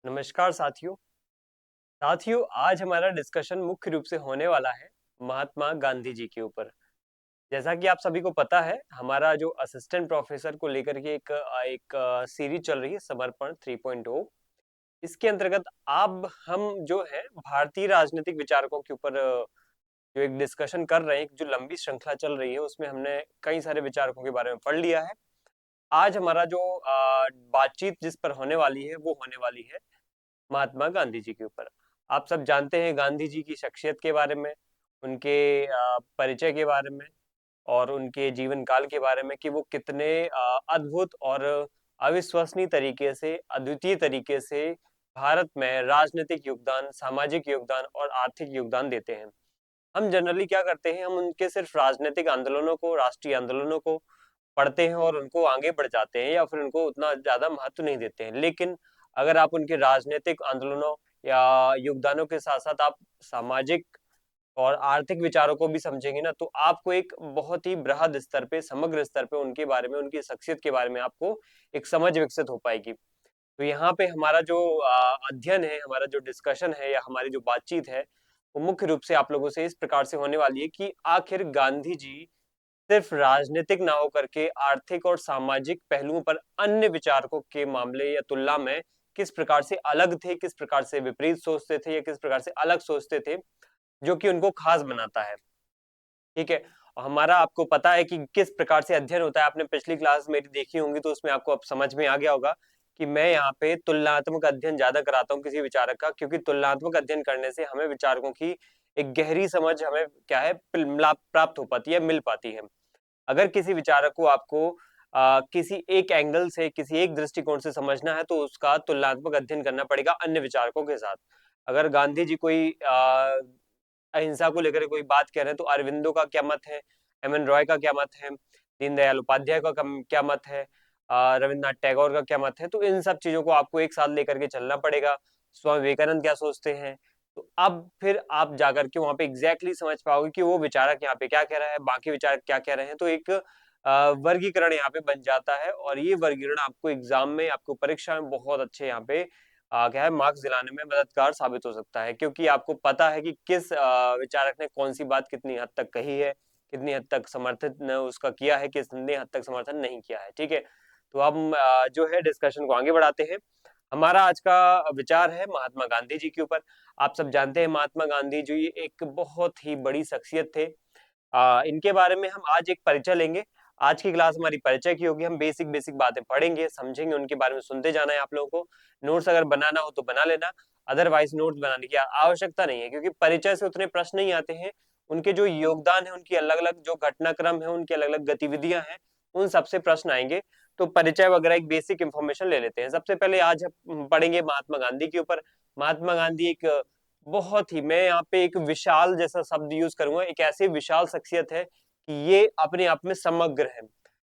नमस्कार साथियों आज हमारा डिस्कशन मुख्य रूप से होने वाला है महात्मा गांधी जी के ऊपर। जैसा कि आप सभी को पता है, हमारा जो असिस्टेंट प्रोफेसर को लेकर के एक सीरीज चल रही है समर्पण 3.0। इसके अंतर्गत अब हम जो है भारतीय राजनीतिक विचारकों के ऊपर जो एक डिस्कशन कर रहे हैं, एक जो लंबी श्रृंखला चल रही है उसमें हमने कई सारे विचारकों के बारे में पढ़ लिया है। आज हमारा जो बातचीत जिस पर होने वाली है वो होने वाली है महात्मा गांधी जी के ऊपर। आप सब जानते हैं गांधी जी की शख्सियत के बारे में, उनके परिचय के बारे में और उनके जीवन काल के बारे में कि वो कितने अद्भुत और अविश्वसनीय तरीके से, अद्वितीय तरीके से भारत में राजनीतिक योगदान, सामाजिक योगदान और आर्थिक योगदान देते हैं। हम जनरली क्या करते हैं, हम उनके सिर्फ राजनीतिक आंदोलनों को, राष्ट्रीय आंदोलनों को पढ़ते हैं और उनको आगे बढ़ जाते हैं या फिर उनको उतना ज्यादा महत्व नहीं देते हैं। लेकिन अगर आप उनके राजनीतिक आंदोलनों या योगदानों के साथ साथ आप सामाजिक और आर्थिक विचारों को भी समझेंगे ना, तो आपको एक बहुत ही बृहद स्तर पे, समग्र स्तर पे उनके बारे में, उनकी शख्सियत के बारे में आपको एक समझ विकसित हो पाएगी। तो यहाँ पे हमारा जो अध्ययन है, हमारा जो डिस्कशन है या हमारी जो बातचीत है, वो मुख्य रूप से आप लोगों से इस प्रकार से होने वाली है कि आखिर गांधी जी सिर्फ राजनीतिक ना होकर के आर्थिक और सामाजिक पहलुओं पर अन्य विचारकों के मामले या तुलना में किस प्रकार से अलग थे, किस प्रकार से विपरीत सोचते थे या किस प्रकार से अलग सोचते थे, जो कि उनको खास बनाता है। ठीक है। और हमारा आपको पता है कि किस प्रकार से अध्ययन होता है। आपने पिछली क्लास मेरी देखी होंगी तो उसमें आपको अब समझ में आ गया होगा कि मैं यहाँ पे तुलनात्मक अध्ययन ज्यादा कराता हूँ किसी विचारक का, क्योंकि तुलनात्मक अध्ययन करने से हमें विचारकों की एक गहरी समझ हमें क्या है प्राप्त हो पाती है, मिल पाती है। अगर किसी विचारक को आपको किसी एक एंगल से, किसी एक दृष्टिकोण से समझना है तो उसका तुलनात्मक अध्ययन करना पड़ेगा अन्य विचारकों के साथ। अगर गांधी जी कोई अहिंसा को लेकर कोई बात कह रहे हैं तो अरविंदो का क्या मत है, एम एन रॉय का क्या मत है, दीनदयाल उपाध्याय का क्या मत है, रविन्द्रनाथ टैगोर का क्या मत है, तो इन सब चीजों को आपको एक साथ लेकर के चलना पड़ेगा। स्वामी विवेकानंद क्या सोचते हैं, तो अब फिर आप जाकर के वहां पे एग्जैक्टली समझ पाओगे कि वो विचारक यहाँ पे क्या कह रहा है, बाकी विचारक क्या कह रहे हैं। तो एक वर्गीकरण यहाँ पे बन जाता है और ये वर्गीकरण आपको एग्जाम में, आपको परीक्षा में बहुत अच्छे यहाँ पे क्या है मार्क्स दिलाने में मददगार साबित हो सकता है, क्योंकि आपको पता है कि किस विचारक ने कौन सी बात कितनी हद तक कही है, कितनी हद तक समर्थन उसका किया है, कितनी हद तक समर्थन नहीं किया है। ठीक है। तो हम जो है डिस्कशन को आगे बढ़ाते हैं। हमारा आज का विचार है महात्मा गांधी जी के ऊपर। आप सब जानते हैं महात्मा गांधी जी एक बहुत ही बड़ी शख्सियत थे। इनके बारे में हम आज एक परिचय लेंगे। आज की क्लास हमारी परिचय की होगी। हम बेसिक बेसिक बातें पढ़ेंगे, समझेंगे, उनके बारे में सुनते जाना है आप लोगों को। नोट्स अगर बनाना हो तो बना लेना, अदरवाइज नोट्स बनाने की आवश्यकता नहीं है, क्योंकि परिचय से उतने प्रश्न नहीं आते हैं। उनके जो योगदान है, उनकी अलग अलग जो घटनाक्रम है, उनकी अलग अलग गतिविधियां हैं, उन सबसे प्रश्न आएंगे। तो परिचय वगैरह एक बेसिक इंफॉर्मेशन ले लेते हैं। सबसे पहले आज हम पढ़ेंगे महात्मा गांधी के ऊपर। महात्मा गांधी एक बहुत ही, मैं यहाँ पे एक विशाल जैसा शब्द यूज करूंगा, एक ऐसी विशाल शख्सियत है कि ये अपने आप में समग्र है,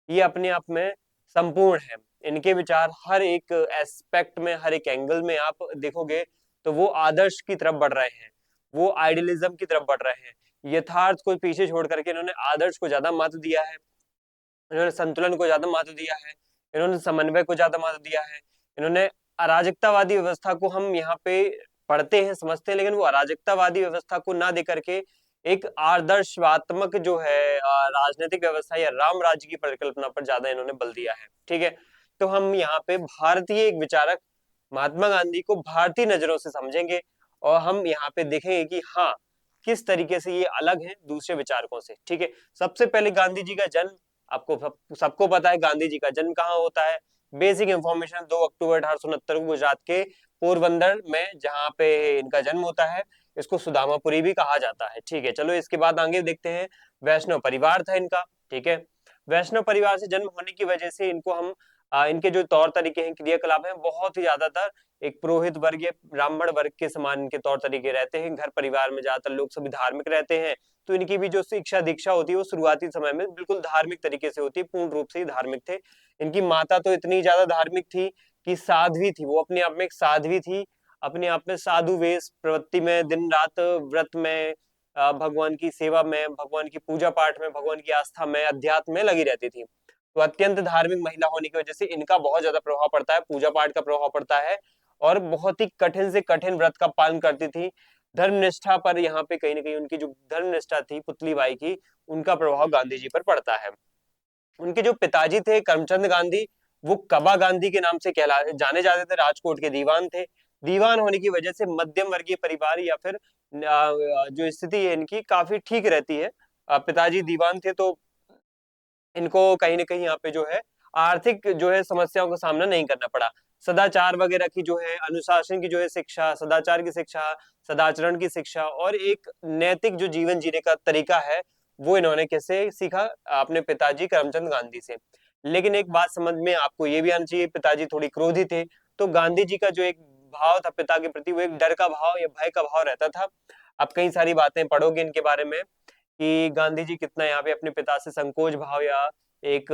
ये अपने आप में संपूर्ण है। इनके विचार हर एक एस्पेक्ट में, हर एक एंगल में आप देखोगे तो वो आदर्श की तरफ बढ़ रहे हैं, वो आइडियलिज्म की तरफ बढ़ रहे हैं। यथार्थ को पीछे छोड़ करके इन्होंने आदर्श को ज्यादा महत्व दिया है, इन्होंने संतुलन को ज्यादा महत्व दिया है, इन्होंने समन्वय को ज्यादा महत्व दिया है। इन्होंने अराजकतावादी व्यवस्था को, हम यहाँ पे पढ़ते हैं, समझते हैं, लेकिन वो अराजकतावादी व्यवस्था को ना दे करके एक आदर्शवात्मक जो है राजनीतिक व्यवस्था या राम राज्य की परिकल्पना पर ज्यादा इन्होंने बल दिया है। ठीक है। तो हम यहाँ पे भारतीय एक विचारक महात्मा गांधी को भारतीय नजरों से समझेंगे और हम यहाँ पे देखेंगे कि हाँ, किस तरीके से ये अलग है दूसरे विचारकों से। ठीक है। सबसे पहले गांधी जी का जन्म, आपको सबको पता है गांधी जी का जन्म कहाँ होता है। बेसिक इंफॉर्मेशन, 2 अक्टूबर 1869 को गुजरात के पोरबंदर में जहाँ पे इनका जन्म होता है, इसको सुदामापुरी भी कहा जाता है। ठीक है। चलो इसके बाद आगे देखते हैं। वैष्णव परिवार था इनका। ठीक है। वैष्णव परिवार से जन्म होने की वजह से इनको हम इनके जो तौर तरीके हैं, क्रियाकलाप हैं, बहुत ही ज्यादातर एक पुरोहित वर्ग या ब्राह्मण वर्ग के समान इनके तौर तरीके रहते हैं। घर परिवार में ज्यादातर लोग सभी धार्मिक रहते हैं, तो इनकी भी जो शिक्षा दीक्षा होती है वो शुरुआती समय में बिल्कुल धार्मिक तरीके से होती है, पूर्ण रूप से ही धार्मिक थे। इनकी माता तो इतनी ज्यादा धार्मिक थी कि साध्वी थी, वो अपने आप में एक साध्वी थी, अपने आप में साधु वेश प्रवृत्ति में, दिन रात व्रत में, भगवान की सेवा में, भगवान की पूजा पाठ में, भगवान की आस्था में, अध्यात्म में लगी रहती थी। तो अत्यंत धार्मिक महिला होने की वजह से इनका बहुत ज्यादा प्रभाव पड़ता है, पूजा पाठ का प्रभाव पड़ता है और बहुत ही कठिन से कठिन व्रत का पालन करती थी। धर्मनिष्ठा पर यहाँ पे कहीं ना कहीं उनकी जो धर्मनिष्ठा थी पुतली बाई की, उनका प्रभाव गांधी जी पर पड़ता है। उनके जो पिताजी थे करमचंद गांधी, वो कबा गांधी के नाम से जाने जाते थे, राजकोट के दीवान थे। दीवान होने की वजह से मध्यम वर्गीय परिवार या फिर जो स्थिति है इनकी काफी ठीक रहती है। पिताजी दीवान थे तो इनको कहीं ना कहीं यहाँ पे जो है आर्थिक जो है समस्याओं का सामना नहीं करना पड़ा। सदाचार वगैरह की जो है, अनुशासन की जो है शिक्षा, सदाचार की शिक्षा, सदाचरण की शिक्षा और एक नैतिक जो जीवन जीने का तरीका है, वो इन्होंने कैसे सीखा? अपने पिताजी करमचंद गांधी से। लेकिन एक बात समझ में आपको ये भी आना चाहिए, पिताजी थोड़ी क्रोधी थे, तो गांधी जी का जो एक भाव था पिता के प्रति, वो एक डर का भाव या भय का भाव रहता था। आप कई सारी बातें पढ़ोगे इनके बारे में कि गांधी जी कितना यहाँ पे अपने पिता से संकोच भाव या एक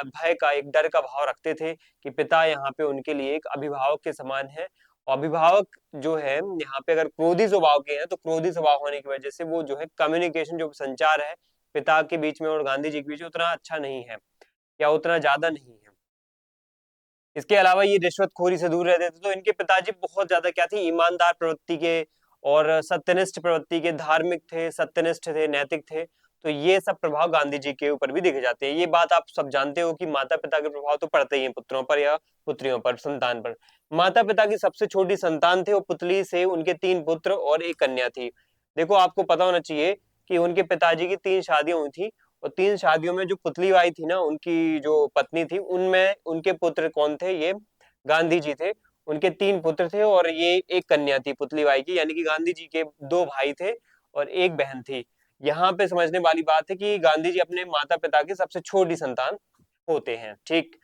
भय का, एक डर का भाव रखते थे कि पिता यहाँ पे उनके लिए एक अभिभावक के समान है। और अभिभावक जो है यहाँ पे अगर क्रोधी स्वभाव के हैं, तो क्रोधी स्वभाव होने की वजह से वो जो है कम्युनिकेशन, जो संचार है पिता के बीच में और गांधी जी के बीच में, उतना अच्छा नहीं है या उतना ज्यादा नहीं है। इसके अलावा ये रिश्वतखोरी से दूर रहते थे। तो इनके पिताजी बहुत ज्यादा क्या थे, ईमानदार प्रवृत्ति के और सत्यनिष्ठ प्रवृत्ति के, धार्मिक थे, सत्यनिष्ठ थे, नैतिक थे। तो ये सब प्रभाव गांधी जी के ऊपर भी देखे जाते हैं। ये बात आप सब जानते हो कि माता पिता के प्रभाव तो पड़ते ही हैं पुत्रों पर या पुत्रियों पर, संतान पर। माता पिता की सबसे छोटी संतान थे वो पुतली से, उनके 3 पुत्र और 1 कन्या थी। देखो आपको पता होना चाहिए कि उनके पिताजी की 3 शादियां हुई थी, और 3 शादियों में जो पुतली बाई थी ना, उनकी जो पत्नी थी, उनमें उनके पुत्र कौन थे? ये गांधी जी थे। उनके 3 पुत्र थे और ये 1 कन्या थी पुतली बाई की, यानी कि गांधी जी के 2 भाई थे और 1 बहन थी। यहाँ पे समझने वाली बात है कि गांधी जी अपने माता पिता की सबसे छोटी संतान होते हैं। ठीक,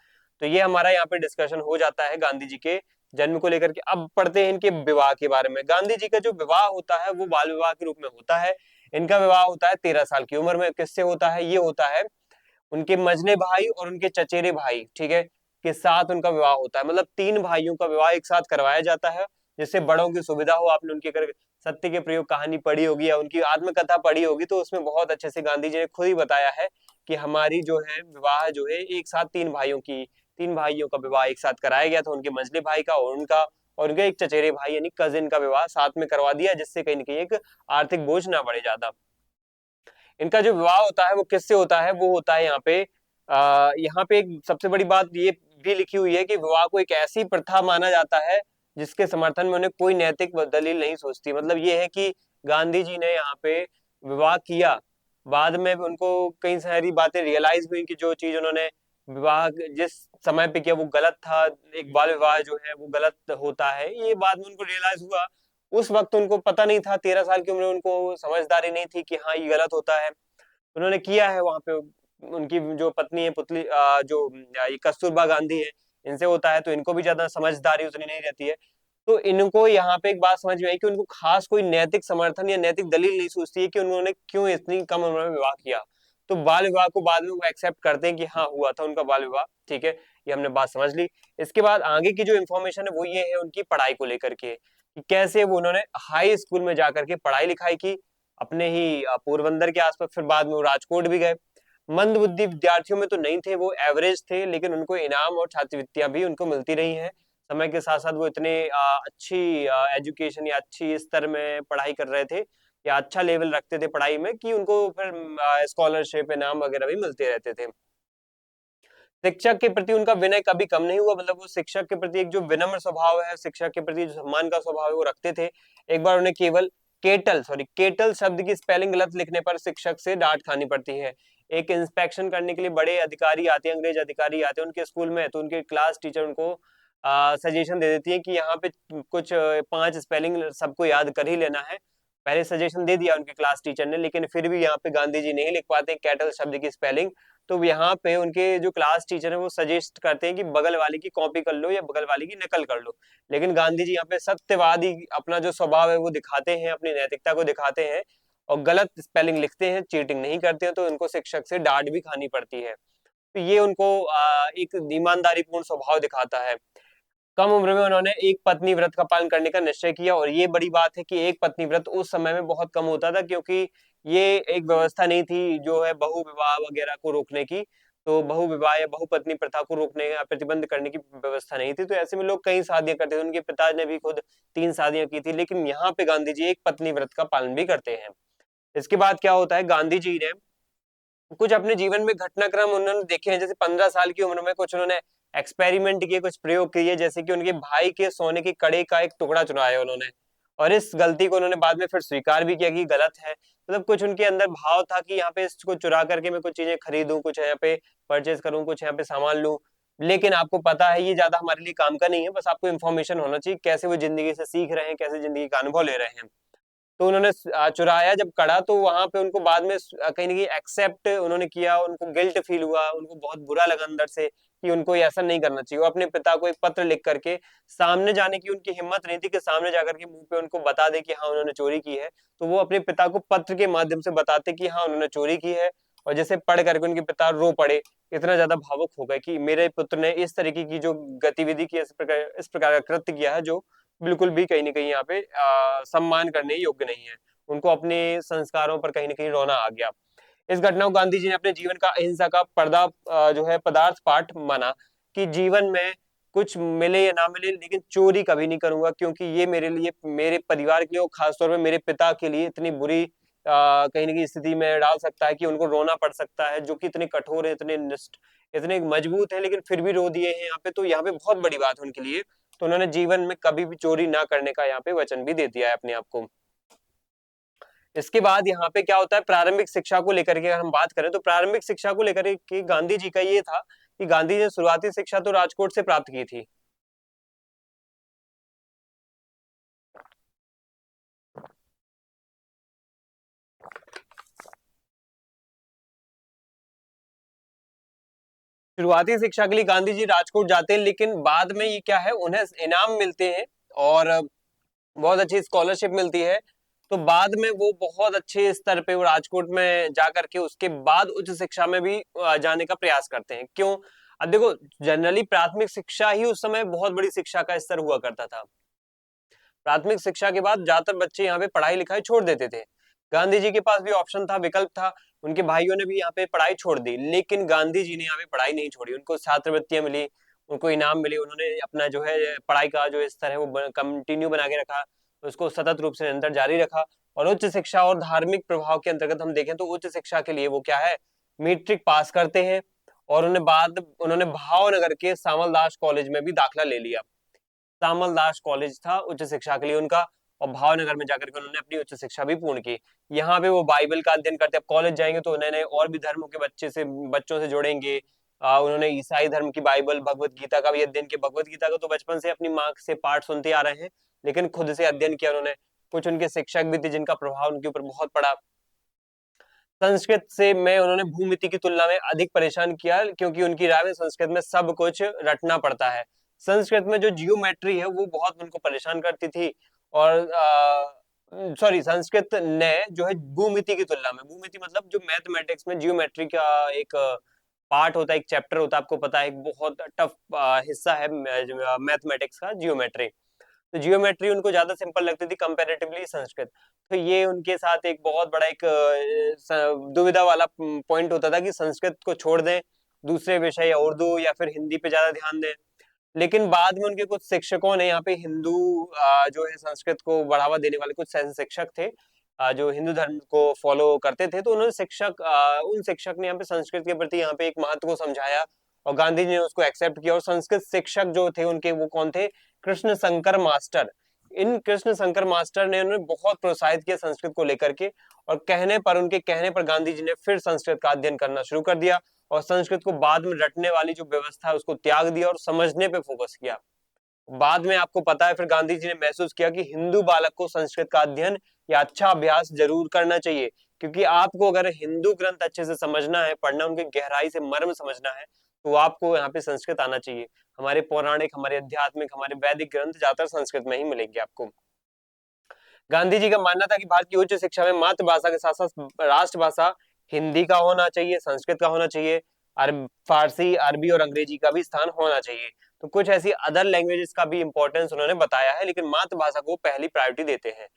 तो ये हमारा यहाँ पे डिस्कशन हो जाता है गांधी जी के जन्म को लेकर के। अब पढ़ते हैं इनके विवाह के बारे में। गांधी जी का जो विवाह होता है वो बाल विवाह के रूप में होता है। इनका विवाह होता है 13 साल की उम्र में। किससे होता है? ये होता है उनके मझले भाई और उनके चचेरे भाई, ठीक है, के साथ उनका विवाह होता है। मतलब 3 भाइयों का विवाह एक साथ करवाया जाता है, जिससे बड़ों की सुविधा हो। आपने उनकी अगर सत्य के प्रयोग कहानी पढ़ी होगी या उनकी आत्मकथा पढ़ी होगी, तो उसमें बहुत अच्छे से गांधी जी ने खुद ही बताया है कि हमारी जो है विवाह जो है एक साथ 3 भाइयों का विवाह एक साथ कराया गया था, उनके मझले भाई का और उनका, और उनके एक चचेरे भाई यानी कजिन का विवाह साथ में करवा दिया, जिससे कहीं ना कहीं एक आर्थिक बोझ ना बढ़े ज्यादा। इनका जो विवाह होता है वो किससे होता है? वो होता है यहाँ पे एक सबसे बड़ी बात ये भी लिखी हुई है कि विवाह को एक ऐसी प्रथा माना जाता है जिसके समर्थन में उन्हें कोई नैतिक दलील नहीं सोचती। मतलब ये है कि गांधी जी ने यहाँ पे विवाह किया, बाद में भी उनको कई सारी बातें रियलाइज हुई कि जो चीज उन्होंने विवाह जिस समय पे किया वो गलत था, एक बाल विवाह जो है वो गलत होता है, ये बाद में उनको रियलाइज हुआ। उस वक्त उनको पता नहीं था, 13 साल की उम्र में उनको समझदारी नहीं थी कि हाँ ये गलत होता है। उन्होंने किया है वहां पे। उनकी जो पत्नी है पुतली ये कस्तूरबा गांधी है, इनसे होता है, तो इनको भी ज्यादा समझदारी उतनी नहीं रहती है। तो इनको यहाँ पे एक बात समझ में आई कि उनको खास कोई नैतिक समर्थन या नैतिक दलील नहीं सोचती है कि उन्होंने क्यों इतनी कम उम्र में विवाह किया। तो बाल विवाह को बाद में वो एक्सेप्ट करते हैं कि हाँ हुआ था उनका बाल विवाह, ठीक है, ये हमने बात समझ ली। इसके बाद आगे की जो इन्फॉर्मेशन है वो ये है उनकी पढ़ाई को लेकर के, कि कैसे वो उन्होंने हाई स्कूल में जाकर के पढ़ाई लिखाई की अपने ही पोरबंदर के आसपास, फिर बाद में वो राजकोट भी गए। मंद बुद्धि विद्यार्थियों में तो नहीं थे, वो एवरेज थे, लेकिन उनको इनाम और छात्रवृत्तियां भी उनको मिलती रही हैं। समय के साथ साथ वो इतने अच्छी एजुकेशन या अच्छी स्तर में पढ़ाई कर रहे थे या अच्छा लेवल रखते थे पढ़ाई में, कि उनको फिर स्कॉलरशिप इनाम वगैरह भी मिलते रहते थे। शिक्षक के प्रति उनका विनय कभी कम नहीं हुआ। मतलब वो शिक्षक के प्रति एक जो विनम्र स्वभाव है, शिक्षक के प्रति जो सम्मान का स्वभाव है वो रखते थे। एक बार उन्हें केवल केटल शब्द की स्पेलिंग गलत लिखने पर शिक्षक से डांट खानी पड़ती है। एक इंस्पेक्शन करने के लिए बड़े अधिकारी आते हैं, अंग्रेज अधिकारी आते हैं उनके स्कूल में, तो उनके क्लास टीचर उनको सजेशन दे देती है कि यहाँ पे कुछ 5 स्पेलिंग सबको याद कर ही लेना है। पहले सजेशन दे दिया उनके क्लास टीचर ने, लेकिन फिर भी यहाँ पे गांधी जी नहीं लिख पाते कैटल शब्द की स्पेलिंग। तो यहाँ पे उनके जो क्लास टीचर है वो सजेस्ट करते हैं कि बगल वाले की कॉपी कर लो या बगल वाले की नकल कर लो। लेकिन गांधी जी यहाँ पे सत्यवादी अपना जो स्वभाव है वो दिखाते हैं, अपनी नैतिकता को दिखाते हैं और गलत स्पेलिंग लिखते हैं, चीटिंग नहीं करते हैं, तो उनको शिक्षक से डांट भी खानी पड़ती है। तो ये उनको एक ईमानदारी पूर्ण स्वभाव दिखाता है। कम उम्र में उन्होंने एक पत्नी व्रत का पालन करने का निश्चय किया, और ये बड़ी बात है कि एक पत्नी व्रत उस समय में बहुत कम होता था, क्योंकि ये एक व्यवस्था नहीं थी जो है बहु विवाह वगैरह को रोकने की। तो बहुविवाह या बहुपत्नी प्रथा को रोकने या प्रतिबंध करने की व्यवस्था नहीं थी। तो ऐसे में लोग कई शादियां करते थे, उनके पिता ने भी खुद 3 शादियां की थी, लेकिन यहाँ पे गांधी जी एक पत्नी व्रत का पालन भी करते हैं। इसके बाद क्या होता है, गांधी जी ने कुछ अपने जीवन में घटनाक्रम उन्होंने देखे हैं। जैसे 15 साल की उम्र में कुछ उन्होंने एक्सपेरिमेंट किए, कुछ प्रयोग किए, जैसे कि उनके भाई के सोने के कड़े का एक टुकड़ा चुराया उन्होंने, और इस गलती को उन्होंने बाद में फिर स्वीकार भी किया कि गलत है। मतलब कुछ उनके अंदर भाव था कि यहाँ पे इसको चुरा करके मैं कुछ चीजें खरीदूं, कुछ यहाँ पे परचेज करूं, कुछ यहाँ पे सामान लूं। लेकिन आपको पता है ये ज्यादा हमारे लिए काम का नहीं है, बस आपको इन्फॉर्मेशन होना चाहिए कैसे वो जिंदगी से सीख रहे हैं, कैसे जिंदगी का अनुभव ले रहे हैं। तो उन्होंने चुराया जब कड़ा, तो वहां पे उनको बाद में कहीं ना कहीं एक्सेप्ट उन्होंने किया, उनको गिल्ट फील हुआ, उनको बहुत बुरा लगा अंदर से कि उनको ये ऐसा नहीं करना चाहिए। वो अपने पिता को एक पत्र लिख करके, सामने जाने की उनकी हिम्मत नहीं थी कि सामने जाकर के मुंह पे उनको बता दे कि हाँ उन्होंने चोरी की है, तो वो अपने पिता को पत्र के माध्यम से बताते कि हाँ उन्होंने चोरी की है। और जैसे पढ़ करके उनके पिता रो पड़े, इतना ज्यादा भावुक हो गए कि मेरे पुत्र ने इस तरीके की जो गतिविधि की, इस प्रकार का कृत्य किया है जो बिल्कुल भी कहीं ना कहीं यहाँ पे सम्मान करने योग्य नहीं है। उनको अपने संस्कारों पर कहीं ना कहीं रोना आ गया। इस घटना को गांधी जी ने अपने जीवन का अहिंसा का जो है पदार्थ पाठ माना, कि जीवन में कुछ मिले या ना मिले लेकिन चोरी कभी नहीं करूंगा, क्योंकि ये मेरे लिए, मेरे परिवार के लिए और खासतौर पे मेरे पिता के लिए इतनी बुरी कहीं ना कहीं स्थिति में डाल सकता है कि उनको रोना पड़ सकता है, जो कि इतने कठोर है, इतने निष्ठ, इतने मजबूत है, लेकिन फिर भी रो दिए हैं यहाँ पे, तो यहाँ पे बहुत बड़ी बात है उनके लिए। तो उन्होंने जीवन में कभी भी चोरी ना करने का यहाँ पे वचन भी दे दिया है अपने आप को। इसके बाद यहाँ पे क्या होता है, प्रारंभिक शिक्षा को लेकर के अगर हम बात करें, तो प्रारंभिक शिक्षा को लेकर के गांधी जी का ये था कि गांधी जी ने शुरुआती शिक्षा तो राजकोट से प्राप्त की थी। शुरुआती शिक्षा के लिए गांधी जी राजकोट जाते हैं, लेकिन बाद में ये क्या है, उन्हें इनाम मिलते हैं और बहुत अच्छी स्कॉलरशिप मिलती है। तो बाद में वो बहुत अच्छे स्तर पे वो राजकोट में जाकर के उसके बाद उच्च शिक्षा में भी जाने का प्रयास करते हैं। क्यों? अब देखो, जनरली प्राथमिक शिक्षा ही उस समय बहुत बड़ी शिक्षा का स्तर हुआ करता था। प्राथमिक शिक्षा के बाद ज्यादातर बच्चे यहाँ पे पढ़ाई लिखाई छोड़ देते थे। गांधी जी के पास भी ऑप्शन था, विकल्प था, उनके भाइयों ने भी यहाँ पे पढ़ाई छोड़ दी, लेकिन गांधी जी ने यहाँ पे पढ़ाई नहीं छोड़ी। उनको छात्रवृत्तियां मिली, उनको इनाम मिले, उन्होंने अपना जो है पढ़ाई का जो स्तर है वो कंटिन्यू बना के रखा, उसको सतत रूप से निरंतर जारी रखा। और उच्च शिक्षा और धार्मिक प्रभाव के अंतर्गत हम देखें तो उच्च शिक्षा के लिए वो क्या है, मैट्रिक पास करते हैं, और उन्होंने भावनगर के सामलदास कॉलेज में भी दाखिला ले लिया। सामलदास कॉलेज था उच्च शिक्षा के लिए उनका, और भावनगर में जाकर के उन्होंने अपनी उच्च शिक्षा भी पूर्ण की। यहाँ पे वो बाइबल का अध्ययन करते, अब कॉलेज जाएंगे तो नए नए और भी धर्मों के बच्चों से जुड़ेंगे। उन्होंने ईसाई धर्म की बाइबल, भगवत गीता का भी अध्ययन किया। भगवत गीता का तो बचपन से अपनी माँ से पाठ सुनते आ रहे हैं, लेकिन खुद से अध्ययन किया उन्होंने। कुछ उनके शिक्षक भी थे जिनका प्रभाव उनके ऊपर बहुत पड़ा। संस्कृत से में उन्होंने भूमिति की तुलना में अधिक परेशान किया, क्योंकि उनकी राय में संस्कृत में सब कुछ रटना पड़ता है। संस्कृत में जो जियोमेट्री है वो बहुत उनको परेशान करती थी। और सॉरी, संस्कृत ने जो है भूमिति की तुलना में, भूमिति मतलब जो मैथमेटिक्स में जियोमेट्री का एक पार्ट होता है, एक चैप्टर होता है, आपको पता है, एक बहुत टफ हिस्सा है मैथमेटिक्स का, जियोमेट्री। तो जियोमेट्री उनको ज्यादा सिंपल लगती थी कंपैरेटिवली संस्कृत। तो ये उनके साथ एक बहुत बड़ा एक दुविधा वाला पॉइंट होता था कि संस्कृत को छोड़ दें, दूसरे विषय या उर्दू या फिर हिंदी पे ज्यादा ध्यान दें। लेकिन बाद में उनके कुछ शिक्षकों ने यहाँ पे हिंदू जो है संस्कृत को बढ़ावा देने वाले कुछ ऐसे शिक्षक थे जो हिंदू धर्म को फॉलो करते थे, तो उन्होंने उन शिक्षक ने यहाँ पे संस्कृत के प्रति यहाँ पे एक महत्व को समझाया, और गांधी जी ने उसको एक्सेप्ट किया। और संस्कृत शिक्षक जो थे उनके, वो कौन थे? कृष्ण शंकर मास्टर। इन कृष्ण शंकर मास्टर ने उन्हें बहुत प्रोत्साहित किया संस्कृत को लेकर के, और उनके कहने पर गांधी जी ने फिर संस्कृत का अध्ययन करना शुरू कर दिया, और संस्कृत को बाद में रटने वाली जो व्यवस्था है उसको त्याग दिया और समझने पे फोकस किया। बाद में आपको पता है फिर गांधी जी ने महसूस किया कि हिंदू बालक को संस्कृत का अध्ययन या अच्छा अभ्यास जरूर करना चाहिए, क्योंकि आपको अगर हिंदू ग्रंथ अच्छे से समझना है, पढ़ना, उनकी गहराई से मर्म समझना है, तो आपको यहाँ पे संस्कृत आना चाहिए। हमारे पौराणिक, हमारे आध्यात्मिक, हमारे वैदिक ग्रंथ ज्यादातर संस्कृत में ही मिलेंगे आपको। गांधी जी का मानना था कि भारत की उच्च शिक्षा में मातृभाषा के साथ साथ राष्ट्रभाषा हिंदी का होना चाहिए, संस्कृत का होना चाहिए, फारसी, अरबी और अंग्रेजी का भी स्थान होना चाहिए। तो कुछ ऐसी अदर लैंग्वेजेस का भी इंपॉर्टेंस उन्होंने बताया है, लेकिन मातृभाषा को पहली प्रायोरिटी देते हैं।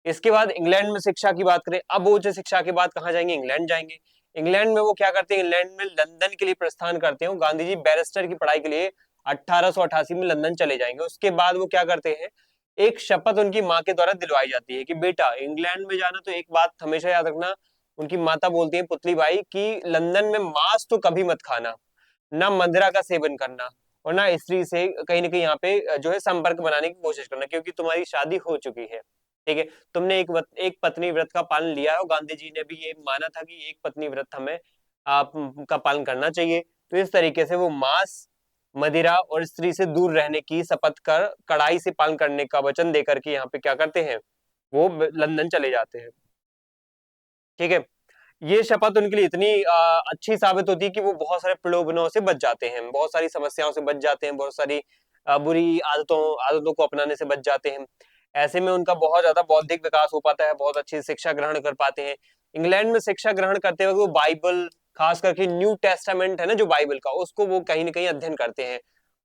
इसके बाद इंग्लैंड में शिक्षा की बात करें, अब उच्च शिक्षा के बाद कहाँ जाएंगे? इंग्लैंड जाएंगे। इंग्लैंड में वो क्या करते हैं, इंग्लैंड में लंदन के लिए प्रस्थान करते हैं। गांधी जी बैरिस्टर की पढ़ाई के लिए 1888 में लंदन चले जाएंगे। उसके बाद वो क्या करते हैं, एक शपथ उनकी माँ के द्वारा दिलवाई जाती है कि बेटा इंग्लैंड में जाना तो एक बात हमेशा याद रखना, उनकी माता बोलती है पुतली बाई कि लंदन में मांस तो कभी मत खाना, ना मदिरा का सेवन करना, और ना स्त्री से कहीं ना कहीं यहाँ पे जो है संपर्क बनाने की कोशिश करना, क्योंकि तुम्हारी शादी हो चुकी है। ठीक है, तुमने एक पत्नी व्रत का पालन लिया है, और गांधी जी ने भी ये माना था कि एक पत्नी व्रत हमें आप का पालन करना चाहिए। तो इस तरीके से वो मांस, मदिरा और स्त्री से दूर रहने की शपथ कर कड़ाई से पालन करने का वचन देकर के यहाँ पे क्या करते हैं, वो लंदन चले जाते हैं। ठीक है, ये शपथ उनके लिए इतनी अच्छी साबित होती है कि वो बहुत सारे प्रलोभनों से बच जाते हैं, बहुत सारी समस्याओं से बच जाते हैं, बहुत सारी बुरी आदतों को अपनाने से बच जाते हैं। ऐसे में उनका बहुत ज्यादा बौद्धिक विकास हो पाता है, बहुत अच्छी शिक्षा ग्रहण कर पाते हैं। इंग्लैंड में शिक्षा ग्रहण करते वक्त वो बाइबल, खास करके न्यू टेस्टामेंट है ना जो बाइबल का, उसको वो कहीं ना कहीं अध्ययन करते हैं।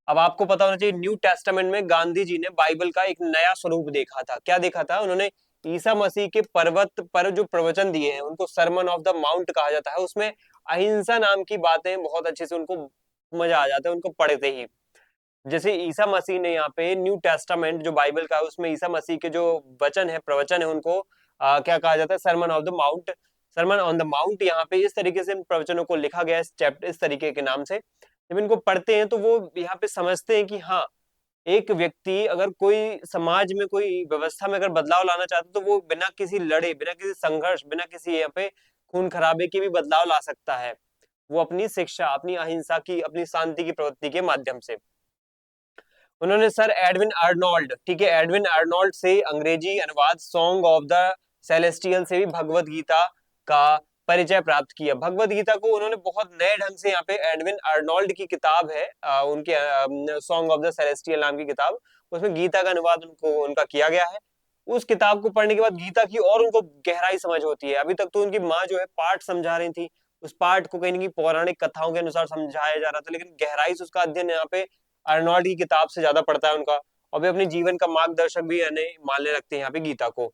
अब आपको पता होना चाहिए, न्यू टेस्टामेंट में गांधी जी ने बाइबल का एक नया स्वरूप देखा था। क्या देखा था उन्होंने, ईसा मसीह के पर्वत पर जो प्रवचन दिए हैं, उनको सरमन ऑफ द माउंट कहा जाता है। उसमें अहिंसा नाम की बातें बहुत अच्छे से उनको मजा आ जाता है उनको पढ़ते ही। जैसे ईसा मसीह ने यहाँ पे न्यू टेस्टामेंट जो बाइबल का है, उसमें ईसा मसीह के जो वचन है, प्रवचन है, उनको क्या कहा जाता है, sermon of the mount, sermon on the mount. यहाँ पे इस तरीके से इन प्रवचनों को लिखा गया है, इस चैप्टर इस तरीके के नाम से। जब इनको पढ़ते हैं तो वो यहाँ पे समझते हैं कि हाँ, एक व्यक्ति अगर कोई समाज में कोई व्यवस्था में अगर बदलाव लाना चाहता है, तो वो बिना किसी लड़े, बिना किसी संघर्ष, बिना किसी यहाँ पे खून खराबे के भी बदलाव ला सकता है। वो अपनी शिक्षा, अपनी अहिंसा की, अपनी शांति की प्रवृत्ति के माध्यम से। उन्होंने सर एडविन अर्नोल्ड, ठीक है, एडविन अर्नोल्ड से अंग्रेजी अनुवाद सॉन्ग ऑफ द सेलेस्टियल से भी भगवत गीता का परिचय प्राप्त किया। भगवत गीता को उन्होंने बहुत नए ढंग से, यहाँ पे एडविन अर्नोल्ड की किताब है उनके सॉन्ग ऑफ द सेलेस्टियल नाम की किताब, उसमें गीता का अनुवाद उनका किया गया है। उस किताब को पढ़ने के बाद गीता की और उनको गहराई समझ होती है। अभी तक तो उनकी माँ जो है पाठ समझा रही थी, उस पाठ को कहीं ना कहीं पौराणिक कथाओं के अनुसार समझाया जा रहा था, लेकिन गहराई से उसका अध्ययन यहाँ पे अर्नोल्ड की किताब से ज्यादा पड़ता है उनका। और वे अपने जीवन का मार्गदर्शक भी यानी मानने लगते हैं यहाँ पे गीता को।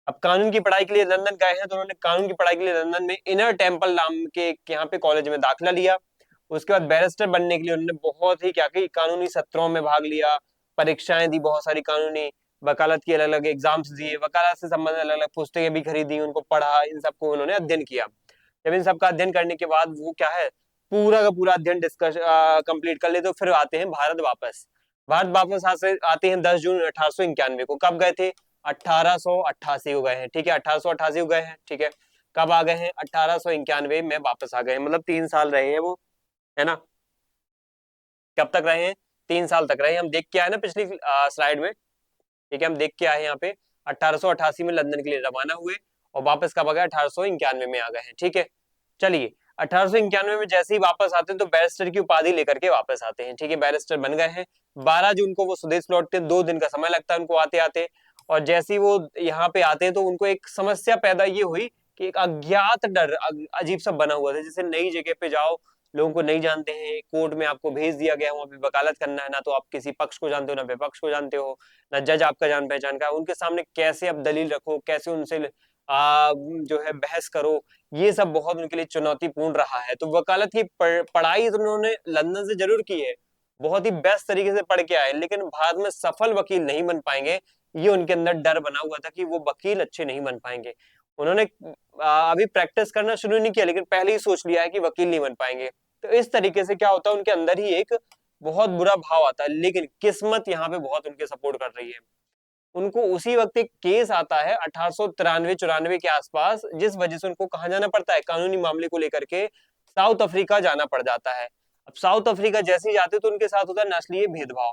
अब कानून की पढ़ाई के लिए लंदन गए हैं, तो उन्होंने कानून की पढ़ाई के लिए लंदन में इनर टेम्पल नाम के यहाँ पे कॉलेज में दाखिला लिया। उसके बाद बैरिस्टर बनने के लिए उन्होंने बहुत ही क्या की कानूनी सत्रों में भाग लिया, परीक्षाएं दी बहुत सारी कानूनी, वकालत की अलग अलग एग्जाम्स दिए, वकालत से संबंधित अलग अलग पुस्तकें भी खरीदी, उनको पढ़ा, इन सबको उन्होंने अध्ययन किया। जब इन सबका अध्ययन करने के बाद वो क्या है, पूरा का पूरा अध्ययन डिस्कस कंप्लीट कर ले, तो फिर आते हैं भारत वापस। भारत वापस आते हैं 10 जून 1891 को। कब गए थे, 1888 को गए हैं। ठीक है, 1888 को गए हैं। ठीक है, कब आ गए हैं, 1891 में वापस आ गए हैं, मतलब 3 साल रहे हैं वो, है ना। कब तक रहे हैं, 3 साल तक रहे हैं। हम देख के आए ना पिछली स्लाइड में। ठीक है, हम देख के आए यहाँ पे 1888 में लंदन के लिए रवाना हुए, और वापस कब आ गए, 1891 में आ गए हैं। ठीक है, चलिए 1891 में जैसे ही वापस आते हैं तो बैरिस्टर की उपाधि लेकर के वापस आते हैं। ठीक है, बैरिस्टर बन गए हैं। 12 जून को वो स्वदेश लौटते हैं, 2 दिन का समय लगता है उनको आते आते। और जैसे ही वो यहाँ पे आते हैं तो उनको एक समस्या पैदा ये हुई कि एक अज्ञात डर अजीब सा बना हुआ था। जैसे नई जगह पे जाओ, लोगों को नहीं जानते हैं, कोर्ट में आपको भेज दिया गया, वहां पे वकालत करना है, ना तो आप किसी पक्ष को जानते हो, ना विपक्ष को जानते हो, ना जज आपका जान पहचान का। उनके सामने कैसे आप दलील रखो, कैसे उनसे जो है बहस करो, ये सब बहुत उनके लिए चुनौतीपूर्ण रहा है। तो वकालत की पढ़ाई तो उन्होंने लंदन से जरूर की है, बहुत ही बेस्ट तरीके से पढ़ के आए, लेकिन भारत में सफल वकील नहीं बन पाएंगे, ये उनके अंदर डर बना हुआ था कि वो वकील अच्छे नहीं बन पाएंगे। उन्होंने अभी प्रैक्टिस करना शुरू नहीं किया, लेकिन पहले ही सोच लिया है कि वकील नहीं बन पाएंगे। तो इस तरीके से क्या होता है, उनके अंदर ही एक बहुत बुरा भाव आता है। लेकिन किस्मत यहाँ पे बहुत उनके सपोर्ट कर रही है। उनको उसी वक्त एक केस आता है 1893-94 के आसपास, जिस वजह से उनको कहाँ जाना पड़ता है, कानूनी मामले को लेकर के साउथ अफ्रीका जाना पड़ जाता है। अब साउथ अफ्रीका जैसे ही जाते तो उनके साथ होता है नस्लीय भेदभाव।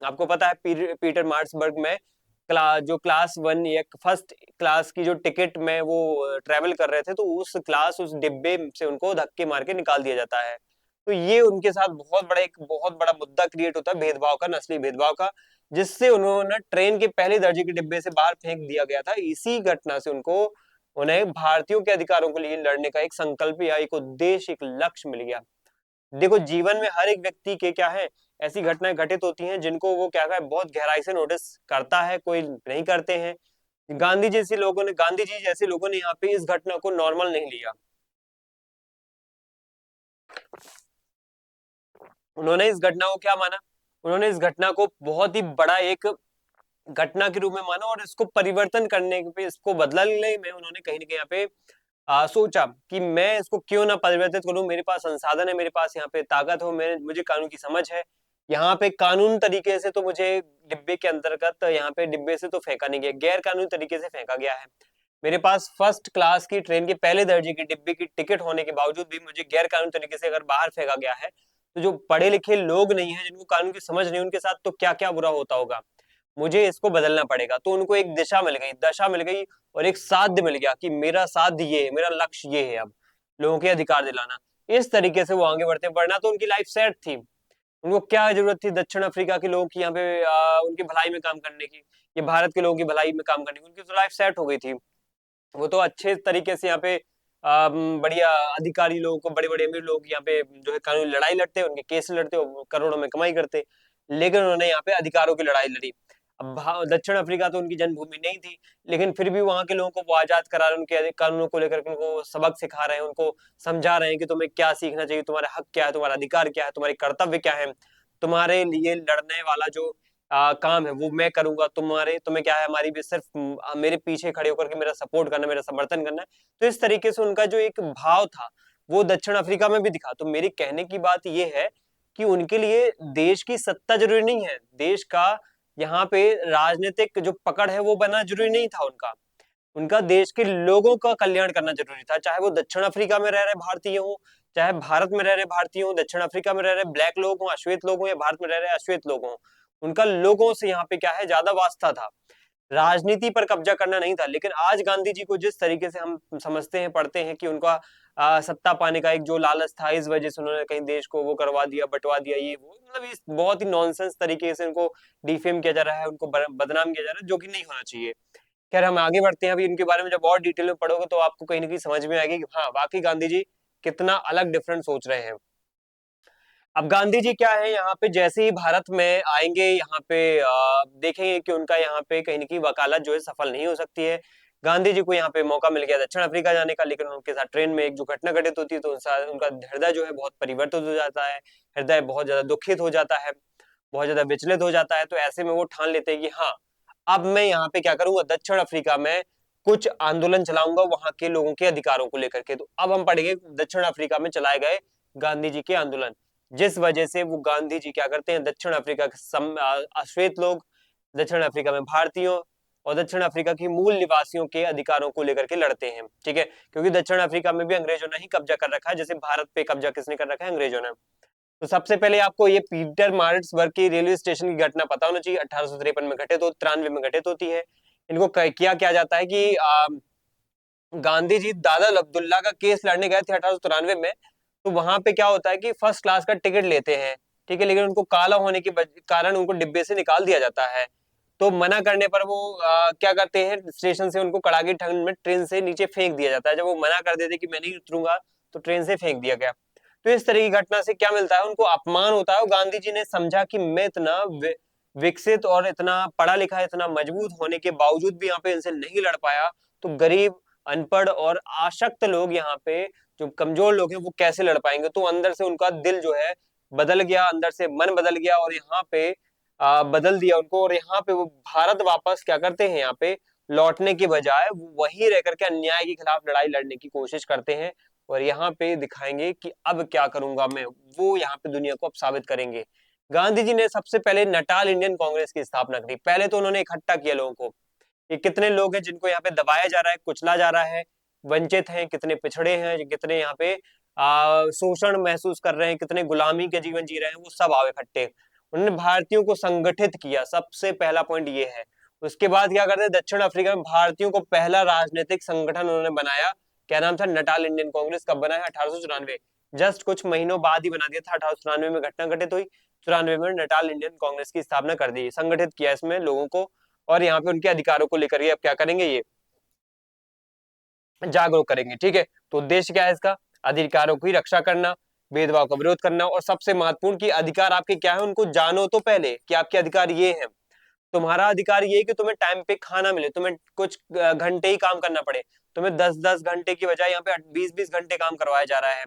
आपको पता है पीटर मार्ट्सबर्ग में जो क्लास 1 या फर्स्ट क्लास की जो टिकट में वो ट्रेवल कर रहे थे, तो उस डिब्बे से उनको धक्के मार के निकाल दिया जाता है। तो ये उनके साथ एक बहुत बड़ा मुद्दा क्रिएट होता है भेदभाव का, नस्ली भेदभाव का, जिससे उन्होंने ट्रेन के पहले दर्जे के डिब्बे से बाहर फेंक दिया गया था। इसी घटना से उन्हें भारतीयों के अधिकारों के लिए लड़ने का एक संकल्प या एक उद्देश्य, एक लक्ष्य मिल गया। देखो जीवन में हर एक व्यक्ति के क्या है, ऐसी घटनाएं घटित होती हैं जिनको वो क्या है बहुत गहराई से नोटिस करता है, कोई नहीं करते हैं। गांधी जी जैसे लोगों ने यहाँ पे इस घटना को नॉर्मल नहीं लिया। उन्होंने इस घटना को क्या माना, उन्होंने इस घटना को बहुत ही बड़ा एक घटना के रूप में माना और इसको परिवर्तन करने पे, इसको बदलने में उन्होंने कहीं ना कहीं यहाँ पे सोचा कि मैं इसको क्यों ना परिवर्तित करूं, मेरे पास संसाधन है, मेरे पास यहाँ पे ताकत हो, मैं मुझे कानून की समझ है, यहाँ पे कानून तरीके से तो मुझे डिब्बे के अंतर्गत यहाँ पे डिब्बे से तो फेंका नहीं गया, गैर कानूनी तरीके से फेंका गया है। मेरे पास फर्स्ट क्लास की ट्रेन के पहले दर्जे की डिब्बे की टिकट होने के बावजूद भी मुझे गैर कानूनी तरीके से अगर बाहर फेंका गया है, तो जो पढ़े लिखे लोग नहीं है, जिनको कानून की समझ नहीं, उनके साथ तो क्या क्या बुरा होता होगा। मुझे इसको बदलना पड़ेगा। तो उनको एक दिशा मिल गई, दशा मिल गई और एक साध्य मिल गया कि मेरा साध्य ये है, मेरा लक्ष्य ये है, अब लोगों के अधिकार दिलाना। इस तरीके से वो आगे बढ़ते, बढ़ना तो उनकी लाइफ सेट थी। उनको क्या जरूरत थी दक्षिण अफ्रीका के लोगों की यहाँ पे उनकी भलाई में काम करने की, ये भारत के लोगों की भलाई में काम करने की, उनकी तो लाइफ सेट हो गई थी। वो तो अच्छे तरीके से यहाँ पे बढ़िया अधिकारी लोगों को, बड़े बड़े अमीर लोग यहाँ पे जो है कानूनी लड़ाई लड़ते, उनके केस लड़ते, करोड़ों में कमाई करते। लेकिन उन्होंने यहाँ पे अधिकारों की लड़ाई लड़ी। अब दक्षिण अफ्रीका तो उनकी जन्मभूमि नहीं थी, लेकिन फिर भी वहां के लोगों को वो आजाद करा रहे, उनके कानूनों को लेकर उनको सबक सिखा रहे हैं, उनको समझा रहे हैं कि तुम्हें क्या सीखना चाहिए, तुम्हारा हक क्या है, तुम्हारा अधिकार क्या है, तुम्हारे कर्तव्य क्या है, तुम्हारे लिए लड़ने वाला जो काम है वो मैं करूंगा, तुम्हें क्या है, हमारी भी सिर्फ मेरे पीछे खड़े होकर के मेरा सपोर्ट करना, मेरा समर्थन करना है। तो इस तरीके से उनका जो एक भाव था वो दक्षिण अफ्रीका में भी दिखा। तो मेरे कहने की बात ये है कि उनके लिए देश की सत्ता जरूरी नहीं है, देश का यहाँ पे राजनीतिक जो पकड़ है वो बनना जरूरी नहीं था उनका। उनका देश के लोगों का कल्याण करना जरूरी था, चाहे वो दक्षिण अफ्रीका में रह रहे भारतीय हो, चाहे भारत में रह रहे भारतीय हो, दक्षिण अफ्रीका में रह रहे ब्लैक लोग हो, अश्वेत लोग हो, या भारत में रह रहे अश्वेत लोग हो। उनका लोगों से यहाँ पे क्या है, ज्यादा वास्ता था, राजनीति पर कब्जा करना नहीं था। लेकिन आज गांधी जी को जिस तरीके से हम समझते हैं, पढ़ते हैं कि उनका सत्ता पाने का एक जो लालच था, इस वजह से उन्होंने कहीं देश को वो करवा दिया, बंटवा दिया, ये वो, मतलब इस बहुत ही नॉनसेंस तरीके से उनको डिफेम किया जा रहा है, उनको बदनाम किया जा रहा है, जो कि नहीं होना चाहिए। खैर हम आगे बढ़ते हैं। अभी इनके बारे में जब और डिटेल में पढ़ोगे तो आपको कहीं ना कहीं समझ में आएगी कि हाँ वाकई गांधी जी कितना अलग डिफरेंट सोच रहे हैं। अब गांधी जी क्या है, यहाँ पे जैसे ही भारत में आएंगे, यहाँ पे देखेंगे कि उनका यहाँ पे कहीं ना कहीं वकालत जो है सफल नहीं हो सकती है। गांधी जी को यहाँ पे मौका मिल गया दक्षिण अफ्रीका जाने का, लेकिन उनके साथ ट्रेन में एक जो घटना घटित होती है तो उनका हृदय जो है बहुत परिवर्तित हो जाता है, हृदय बहुत ज्यादा दुखित हो जाता है, बहुत ज्यादा विचलित हो जाता है। तो ऐसे में वो ठान लेते हैं कि हाँ अब मैं यहाँ पे क्या करूंगा, दक्षिण अफ्रीका में कुछ आंदोलन चलाऊंगा वहां के लोगों के अधिकारों को लेकर के। तो अब हम पढ़ेंगे दक्षिण अफ्रीका में चलाए गए गांधी जी के आंदोलन, जिस वजह से वो गांधी जी क्या करते हैं, दक्षिण अफ्रीका के अश्वेत लोग, दक्षिण अफ्रीका में भारतीयों और दक्षिण अफ्रीका की मूल निवासियों के अधिकारों को लेकर के लड़ते हैं। ठीक है, क्योंकि दक्षिण अफ्रीका में भी अंग्रेजों ने ही कब्जा कर रखा है, जैसे भारत पे कब्जा किसने कर रखा है, अंग्रेजों ने। तो सबसे पहले आपको ये पीटर मार्ट्सबर्ग की रेलवे स्टेशन की घटना पता होना चाहिए, 1853 में घटित, 93 में घटित होती है। इनको किया क्या जाता है कि गांधी जी दादा अब्दुल्ला का केस लड़ने गए थे 1893 में। तो वहां पे क्या होता है कि फर्स्ट क्लास का टिकट लेते हैं, ठीक है, लेकिन उनको काला होने के कारण उनको डिब्बे से निकाल दिया जाता है। तो मना करने पर वो क्या करते हैं, स्टेशन से उनको कड़ाके ठंड में ट्रेन से नीचे फेंक दिया जाता है। जब वो मना कर देते कि मैं नहीं उतरूंगा, तो ट्रेन से फेंक दिया गया। तो इस तरह की घटना से क्या मिलता है, उनको अपमान होता है। और गांधी जी ने समझा कि मैं इतना विकसित और इतना पढ़ा लिखा, इतना मजबूत होने के बावजूद भी यहाँ पे इनसे नहीं लड़ पाया, तो गरीब, अनपढ़ और आशक्त लोग यहाँ पे, जो कमजोर लोग हैं, वो कैसे लड़ पाएंगे। तो अंदर से उनका दिल जो है बदल गया, अंदर से मन बदल गया और यहाँ पे बदल दिया उनको। और यहाँ पे वो भारत वापस क्या करते हैं, यहाँ पे लौटने के बजाय वो वहीं रह करके अन्याय के खिलाफ लड़ाई लड़ने की कोशिश करते हैं। और यहाँ पे दिखाएंगे कि अब क्या करूंगा मैं, वो यहाँ पे दुनिया को अब साबित करेंगे। गांधी जी ने सबसे पहले नटाल इंडियन कांग्रेस की स्थापना करी। पहले तो उन्होंने इकट्ठा किया लोगों को, कि कितने लोग हैं जिनको यहाँ पे दबाया जा रहा है, कुचला जा रहा है, वंचित हैं, कितने पिछड़े हैं, कितने यहाँ पे शोषण महसूस कर रहे हैं, कितने गुलामी के जीवन जी रहे हैं, वो सब आए इकट्ठे। उन्होंने भारतीयों को संगठित किया, सबसे पहला पॉइंट ये है। उसके बाद क्या करते हैं, दक्षिण अफ्रीका में भारतीयों को पहला राजनीतिक संगठन उन्होंने बनाया। क्या नाम था, नटाल इंडियन कांग्रेस। कब बनाया, 1894, जस्ट कुछ महीनों बाद ही बना दिया था। 1894 में घटना घटित हुई, 94 में नटाल इंडियन कांग्रेस की स्थापना कर दी, संगठित किया इसमें लोगों को। और यहाँ पे उनके अधिकारों को लेकर अब क्या करेंगे, ये जागरूक करेंगे। ठीक है, तो उद्देश्य क्या है इसका, अधिकारों की रक्षा करना, भेदभाव का विरोध करना, और सबसे महत्वपूर्ण कि अधिकार आपके क्या है उनको जानो तो पहले कि आपके अधिकार ये हैं। तुम्हारा अधिकार ये है कि तुम्हें टाइम पे खाना मिले, तुम्हें कुछ घंटे ही काम करना पड़े, तुम्हें 10-10 घंटे की बजाय यहाँ पे 20-20 घंटे काम करवाया जा रहा है।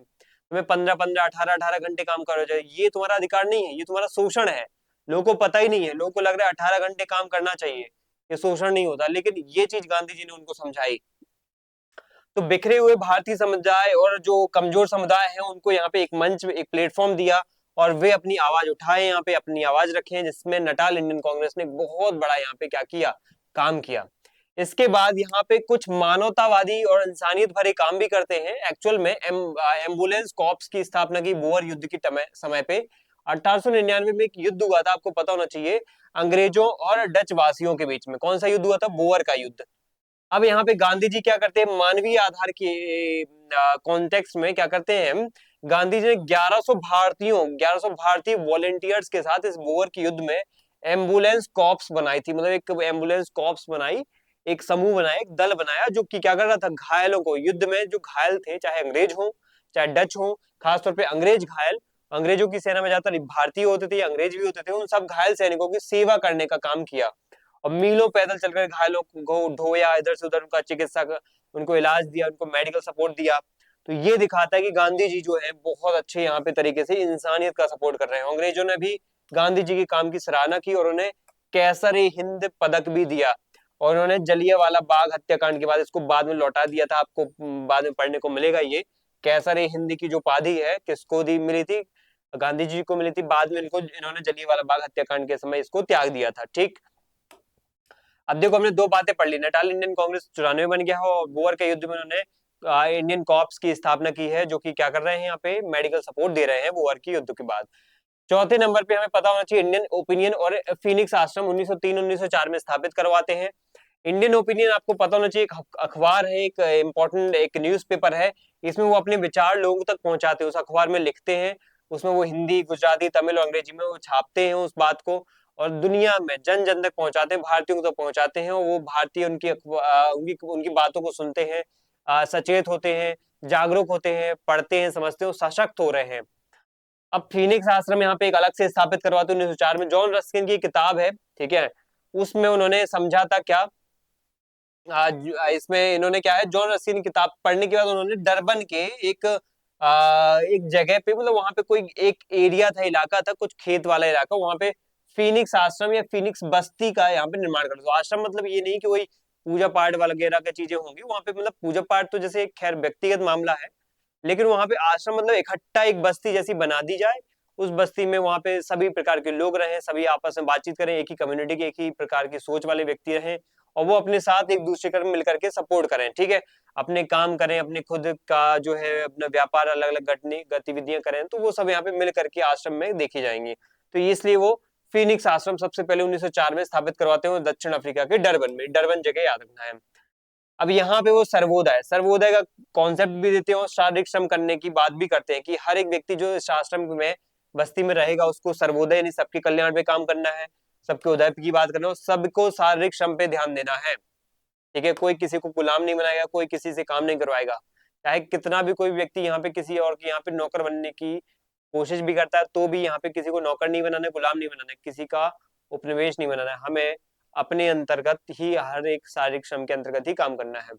तुम्हें 15-15, 18-18 घंटे काम करो जाए, ये तुम्हारा अधिकार नहीं है, ये तुम्हारा शोषण है। लोगों को पता ही नहीं है, लोगों को लग रहा है 18 घंटे काम करना चाहिए, ये शोषण नहीं होता, लेकिन ये चीज गांधी जी ने उनको समझाई। तो बिखरे हुए भारतीय समुदाय और जो कमजोर समुदाय है उनको यहाँ पे एक मंच, एक प्लेटफॉर्म दिया, और वे अपनी आवाज उठाए, यहाँ पे अपनी आवाज रखें, जिसमें नटाल इंडियन कांग्रेस ने बहुत बड़ा यहाँ पे क्या किया, काम किया। इसके बाद यहाँ पे कुछ मानवतावादी और इंसानियत भरे काम भी करते हैं। एक्चुअल में एम्बुलेंस कॉर्प्स की स्थापना की बोअर युद्ध के समय पे 1899 में एक युद्ध हुआ था, आपको पता होना चाहिए, अंग्रेजों और डच वासियों के बीच में। कौन सा युद्ध हुआ था? बोअर का युद्ध। अब यहाँ पे गांधी जी क्या करते हैं, मानवीय आधार के कॉन्टेक्स्ट में क्या करते हैं, गांधी जी ने 1100 भारतीय वॉलेंटियर्स के साथ इस बोअर के युद्ध में एम्बुलेंस कॉर्प्स बनाई थी, मतलब एक एम्बुलेंस कॉर्प्स बनाई, एक समूह बनाया, एक दल बनाया, जो कि क्या कर रहा था, घायलों को, युद्ध में जो घायल थे, चाहे अंग्रेज हो चाहे डच हो, खासतौर पे अंग्रेज घायल, अंग्रेजों की सेना में ज्यादातर भारतीय होते थे, अंग्रेज भी होते थे, उन सब घायल सैनिकों की सेवा करने का काम किया, और मीलों पैदल चलकर घायलों को ढोया, इधर से उधर उनका चिकित्सा, उनको इलाज दिया, उनको मेडिकल सपोर्ट दिया। तो ये दिखाता है कि गांधी जी जो है बहुत अच्छे यहाँ पे तरीके से इंसानियत का सपोर्ट कर रहे हैं। अंग्रेजों ने भी गांधी जी के काम की सराहना की और उन्हें कैसर हिंद पदक भी दिया, और उन्होंने जलियांवाला बाग हत्याकांड के बाद इसको बाद में लौटा दिया था, आपको बाद में पढ़ने को मिलेगा। ये कैसर हिंद की जो उपाधि है किसको दी मिली थी, गांधी जी को मिली थी, बाद में इनको, इन्होंने जलियांवाला बाग हत्याकांड के समय इसको त्याग दिया था। ठीक, अब देखो हमने दो बातें पढ़ ली, नटाल इंडियन कांग्रेस 94 बन गया है, और बोअर के युद्ध में उन्होंने इंडियन कॉर्प्स की स्थापना की है, जो कि क्या कर रहे हैं, यहाँ पे मेडिकल सपोर्ट दे रहे हैं बोअर की युद्ध के बाद। चौथे नंबर पे हमें पता होना चाहिए, इंडियन ओपिनियन और फिनिक्स आश्रम 1903-1904 में स्थापित करवाते हैं। इंडियन ओपिनियन आपको पता होना चाहिए, एक अखबार है, एक इंपॉर्टेंट एक न्यूज़पेपर है, इसमें वो अपने विचार लोगों तक पहुंचाते हैं, उस अखबार में लिखते हैं, उसमें वो हिंदी, गुजराती, तमिल और अंग्रेजी में वो छापते हैं उस बात को, और दुनिया में जन जन तक पहुंचाते हैं, भारतीयों तक पहुंचाते हैं, और वो भारतीय उनकी उनकी बातों को सुनते हैं, सचेत होते हैं, जागरूक होते हैं, पढ़ते हैं, समझते हैं, सशक्त हो रहे हैं। अब फीनिक्स आश्रम यहाँ पे एक अलग से स्थापित करवाते 1904 में, जॉन रस्किन की किताब है, ठीक है, उसमें उन्होंने समझा था क्या, इसमें इन्होंने क्या है, जॉन रस्किन की किताब पढ़ने के बाद उन्होंने डरबन के एक जगह पे, मतलब वहां पे कोई एक एरिया था, इलाका था, कुछ खेत वाला इलाका, वहां पे फीनिक्स आश्रम या फीनिक्स बस्ती का यहाँ पे निर्माण कर दो। आश्रम मतलब ये नहीं कि वही पूजा पाठ वगैरह की चीजें होंगी वहां पे, मतलब पूजा पाठ तो जैसे खैर व्यक्तिगत मामला है, लेकिन वहां पे आश्रम मतलब इकट्ठा एक बस्ती जैसी बना दी जाए, उस बस्ती में वहां पे सभी प्रकार के लोग रहें, सभी आपस में बातचीत करें, एक ही कम्युनिटी के, एक ही प्रकार की सोच वाले व्यक्ति रहें, और वो अपने साथ एक दूसरे का मिलकर के सपोर्ट करें, ठीक है, अपने काम करें, अपने खुद का जो है अपना व्यापार, अलग अलग गतिविधियां करें, तो वो सब यहाँ पे मिल करके आश्रम में देखी जाएंगी। तो इसलिए वो फिनिक्स आश्रम सबसे पहले 1904 में स्थापित करवाते हैं दक्षिण अफ्रीका के डरबन में, डरबन जगह याद रखना है। अब यहाँ पे वो सर्वोदय, सर्वोदय का कॉन्सेप्ट भी देते हैं, और शारीरिक श्रम करने की बात भी करते हैं कि हर एक व्यक्ति जो इस आश्रम में बस्ती में रहेगा उसको सर्वोदय यानी सबके कल्याण पे काम करना है, सबके उदय की बात करना है, और सबको शारीरिक श्रम पे ध्यान देना है, ठीक है, कोई किसी को गुलाम नहीं बनाएगा, कोई किसी से काम नहीं करवाएगा, चाहे कितना भी कोई व्यक्ति यहाँ पे किसी और के यहाँ पे नौकर बनने की कोशिश भी करता है, तो भी यहाँ पे किसी को नौकर नहीं बनाना है, गुलाम नहीं बनाना है, किसी का उपनिवेश नहीं बनाना है, हमें अपने अंतर्गत ही, हर एक शारीरिक श्रम के अंतर्गत ही काम करना है।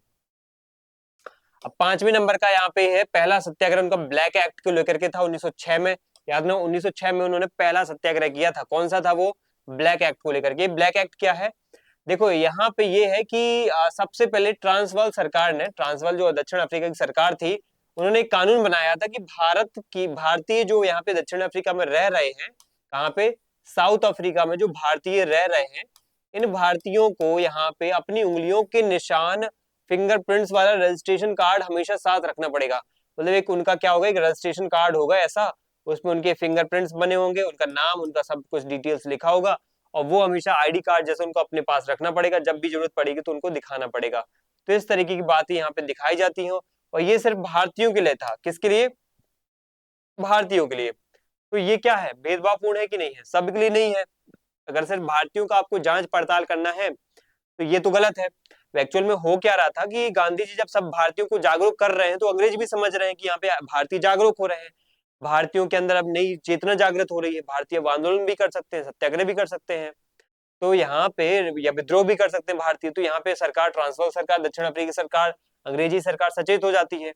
अब पांचवें नंबर का यहाँ पे है पहला सत्याग्रह, उनका ब्लैक एक्ट को लेकर के था 1906 में, याद ना, 1906 में उन्होंने पहला सत्याग्रह किया था, कौन सा था वो, ब्लैक एक्ट को लेकर के। ब्लैक एक्ट क्या है, देखो यहाँ पे ये है कि सबसे पहले ट्रांसवाल सरकार ने, ट्रांसवाल जो दक्षिण अफ्रीका की सरकार थी, उन्होंने एक कानून बनाया था कि भारतीय जो यहाँ पे दक्षिण अफ्रीका में रह रहे हैं, कहाँ पे, साउथ अफ्रीका में जो भारतीय रह रहे हैं, इन भारतीयों को यहाँ पे अपनी उंगलियों के निशान, फिंगरप्रिंट्स वाला रजिस्ट्रेशन कार्ड हमेशा साथ रखना पड़ेगा। मतलब एक उनका क्या होगा, एक रजिस्ट्रेशन कार्ड होगा ऐसा, उसमें उनके फिंगरप्रिंट्स बने होंगे, उनका नाम, उनका सब कुछ डिटेल्स लिखा होगा, और वो हमेशा आईडी कार्ड जैसे उनको अपने पास रखना पड़ेगा, जब भी जरूरत पड़ेगी तो उनको दिखाना पड़ेगा। तो इस तरीके की बातें यहाँ पे दिखाई जाती हैं, और ये सिर्फ भारतीयों के लिए था, किसके लिए, भारतीयों के लिए। तो ये क्या है, भेदभावपूर्ण है कि नहीं है, सबके लिए नहीं है। अगर सिर्फ भारतीयों का आपको जांच पड़ताल करना है तो ये तो गलत है। एक्चुअल में हो क्या रहा था कि गांधी जी जब सब भारतीयों को जागरूक कर रहे हैं, तो अंग्रेज भी समझ रहे हैं कि यहाँ पे भारतीय जागरूक हो रहे हैं, भारतीयों के अंदर अब नई चेतना जागृत हो रही है, भारतीय आंदोलन भी कर सकते हैं, सत्याग्रह भी कर सकते हैं, तो यहाँ पे या विद्रोह भी कर सकते हैं भारतीय। तो यहाँ पे सरकार, ट्रांसवाल सरकार, दक्षिण अफ्रीकी सरकार, अंग्रेजी सरकार सचेत हो जाती है।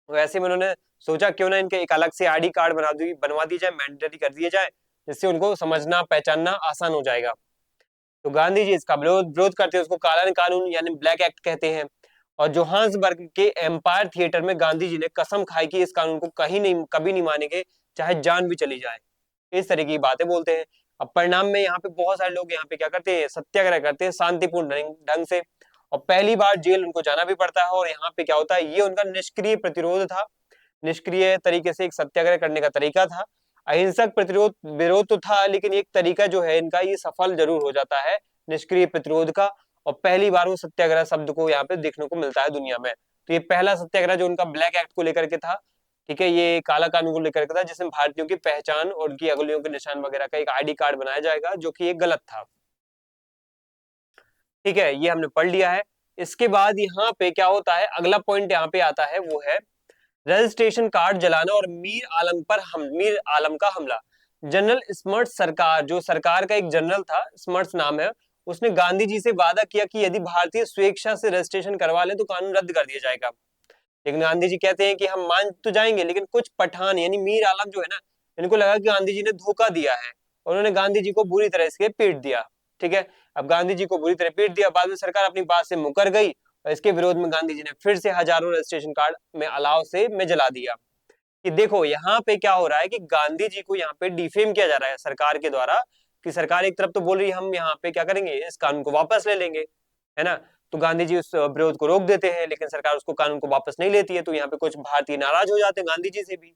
वैसे में उन्होंने सोचा क्यों ना इनके एक अलग से आईडी कार्ड बनवा दी जाए, मैंडेटरी कर दिए जाए, जिससे उनको समझना पहचानना आसान हो जाएगा। तो गांधी जी इसका विरोध विरोध करते हैं, उसको काला कानून यानी ब्लैक एक्ट कहते हैं। और जोहान्सबर्ग के एम्पायर थिएटर में गांधी जी ने कसम खाई कि इस कानून को कहीं नहीं, कभी नहीं मानेंगे, चाहे जान भी चली जाए। इस तरह की बातें बोलते हैं। अब परिणाम में यहाँ पे बहुत सारे लोग यहाँ पे क्या करते हैं, सत्याग्रह करते हैं शांतिपूर्ण ढंग से, और पहली बार जेल उनको जाना भी पड़ता है। और यहाँ पे क्या होता है, ये उनका निष्क्रिय प्रतिरोध था, निष्क्रिय तरीके से एक सत्याग्रह करने का तरीका था। अहिंसक प्रतिरोध विरोध तो था, लेकिन एक तरीका जो है इनका ये सफल जरूर हो जाता है, निष्क्रिय प्रतिरोध का। और पहली बार वो सत्याग्रह शब्द को यहाँ पे देखने को मिलता है दुनिया में। तो ये पहला सत्याग्रह जो उनका ब्लैक एक्ट को लेकर के था, ठीक है, ये काला कानून को लेकर के था, जिसमें भारतीयों की पहचान और उनकी अंगुलियों के निशान वगैरह का एक आईडी कार्ड बनाया जाएगा, जो कि एक गलत था। ठीक है, ये हमने पढ़ लिया है। इसके बाद यहाँ पे क्या होता है, अगला पॉइंट यहाँ पे आता है, वो है रजिस्ट्रेशन कार्ड जलाना और मीर आलम का हमला। जनरल स्मर्ट सरकार, जो सरकार का एक जनरल था, स्मर्ट नाम है, उसने गांधी जी से वादा किया कि यदि भारतीय स्वेच्छा से रजिस्ट्रेशन करवा ले तो कानून रद्द कर दिया जाएगा। लेकिन गांधी जी कहते हैं कि हम मान तो जाएंगे, लेकिन कुछ पठान यानी मीर आलम जो है ना, इनको लगा कि गांधी जी ने धोखा दिया है, और उन्होंने गांधी जी को बुरी तरह से पीट दिया। ठीक है, अब गांधी जी को बुरी तरह पीट दिया, बाद में सरकार अपनी बात से मुकर गई, और इसके विरोध में गांधी जी ने फिर से हजारों रजिस्ट्रेशन कार्ड में अलाव से में जला दिया। कि देखो यहाँ पे क्या हो रहा है कि गांधी जी को यहाँ पे डिफेम किया जा रहा है सरकार के द्वारा, कि सरकार एक तरफ तो बोल रही है हम यहाँ पे क्या करेंगे, इस कानून को वापस ले लेंगे, है ना। तो गांधी जी उस विरोध को रोक देते हैं, लेकिन सरकार उसको कानून को वापस नहीं लेती है। तो यहाँ पे कुछ भारतीय नाराज हो जाते हैं गांधी जी से भी।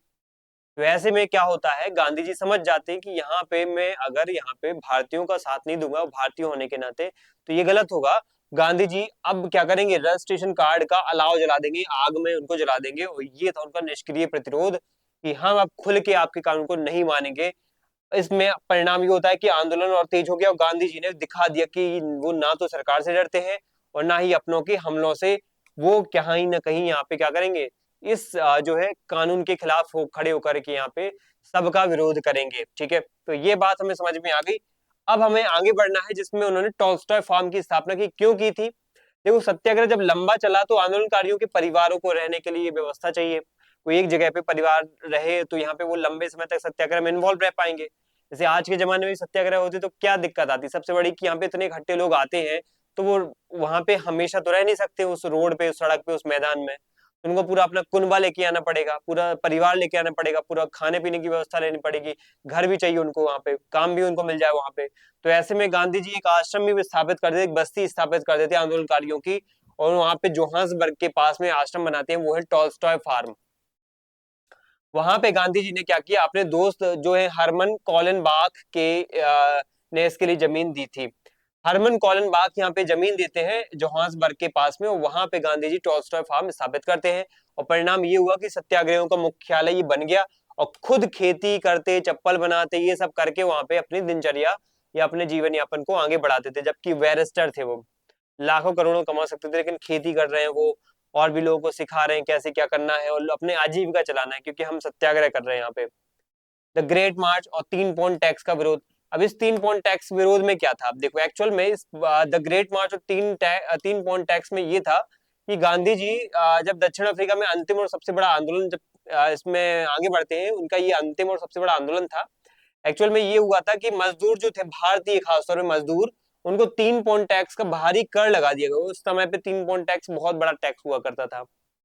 तो ऐसे में क्या होता है, गांधी जी समझ जाते हैं कि यहाँ पे मैं अगर यहाँ पे भारतीयों का साथ नहीं दूंगा, भारतीय होने के नाते, तो ये गलत होगा। गांधी जी अब क्या करेंगे, रजिस्ट्रेशन कार्ड का अलाव जला देंगे, आग में उनको जला देंगे। और ये था उनका निष्क्रिय प्रतिरोध, कि हम अब खुल के आपके कानून को नहीं मानेंगे। इसमें परिणाम ये होता है कि आंदोलन और तेज हो गया, और गांधी जी ने दिखा दिया कि वो ना तो सरकार से डरते हैं, और ना ही अपनों के हमलों से। वो कहीं ना कहीं यहाँ पे क्या करेंगे, इस जो है कानून के खिलाफ खड़े होकर के यहाँ पे सबका विरोध करेंगे। ठीक है, तो ये बात हमें समझ में आ गई। अब हमें आगे बढ़ना है, जिसमें उन्होंने टॉल्स्टॉय फार्म की स्थापना की, क्यों की थी। देखो, सत्याग्रह जब लंबा चला तो आंदोलनकारियों के परिवारों को रहने के लिए व्यवस्था चाहिए। कोई एक जगह पे परिवार रहे तो यहाँ पे वो लंबे समय तक सत्याग्रह में इन्वॉल्व रह पाएंगे। जैसे आज के जमाने में सत्याग्रह होते तो क्या दिक्कत आती, सबसे बड़ी कि यहाँ पे इतने इकट्ठे लोग आते हैं, तो वो वहां पे हमेशा तो रह नहीं सकते, उस रोड पे, उस सड़क पे, उस मैदान में। उनको पूरा अपना कुनबा लेके आना पड़ेगा, पूरा परिवार लेके आना पड़ेगा, पूरा खाने पीने की व्यवस्था लेनी पड़ेगी, घर भी चाहिए उनको, वहां पे काम भी उनको मिल जाए वहां पे। तो ऐसे में गांधी जी एक आश्रम भी स्थापित कर देते, एक बस्ती स्थापित कर देते आंदोलनकारियों की, और वहां पे जोहान्सबर्ग के पास में आश्रम बनाते हैं, वो है टॉल्स्टॉय फार्म। वहां पे गांधी जी ने क्या किया, अपने दोस्त जो है हरमन कॉलन बाख के ने इसके लिए जमीन दी थी। हरमन कॉलन बाख यहाँ पे जमीन देते हैं जोहान्सबर्ग के पास में, और वहां पे गांधी जी टॉल्स्टॉय फार्म स्थापित करते हैं। और परिणाम ये हुआ कि सत्याग्रहियों का मुख्यालय ये बन गया, और खुद खेती करते, चप्पल बनाते, ये सब करके वहां पे अपनी दिनचर्या या अपने जीवन यापन को आगे बढ़ाते थे। जबकि बैरिस्टर थे वो, लाखों करोड़ों कमा सकते थे, लेकिन खेती कर रहे हैं वो, और भी लोगों को सिखा रहे हैं कैसे क्या करना है, और अपने आजीविका चलाना है, क्योंकि हम सत्याग्रह कर रहे हैं यहाँ पे। द ग्रेट मार्च और 3 पॉइंट टैक्स का विरोध। अब इस 3 पॉइंट टैक्स विरोध में क्या था, अब देखो एक्चुअल में इस द ग्रेट मार्च और 3 पॉइंट टैक्स में ये था कि गांधी जी जब दक्षिण अफ्रीका में अंतिम और सबसे बड़ा आंदोलन, जब इसमें आगे बढ़ते हैं, उनका ये अंतिम और सबसे बड़ा आंदोलन था। एक्चुअल में ये हुआ था कि मजदूर जो थे, भारतीय खासतौर में मजदूर, उनको 3 पॉइंट टैक्स का भारी कर लगा दिया गया। उस समय पे 3 पॉइंट टैक्स बहुत बड़ा टैक्स हुआ करता था।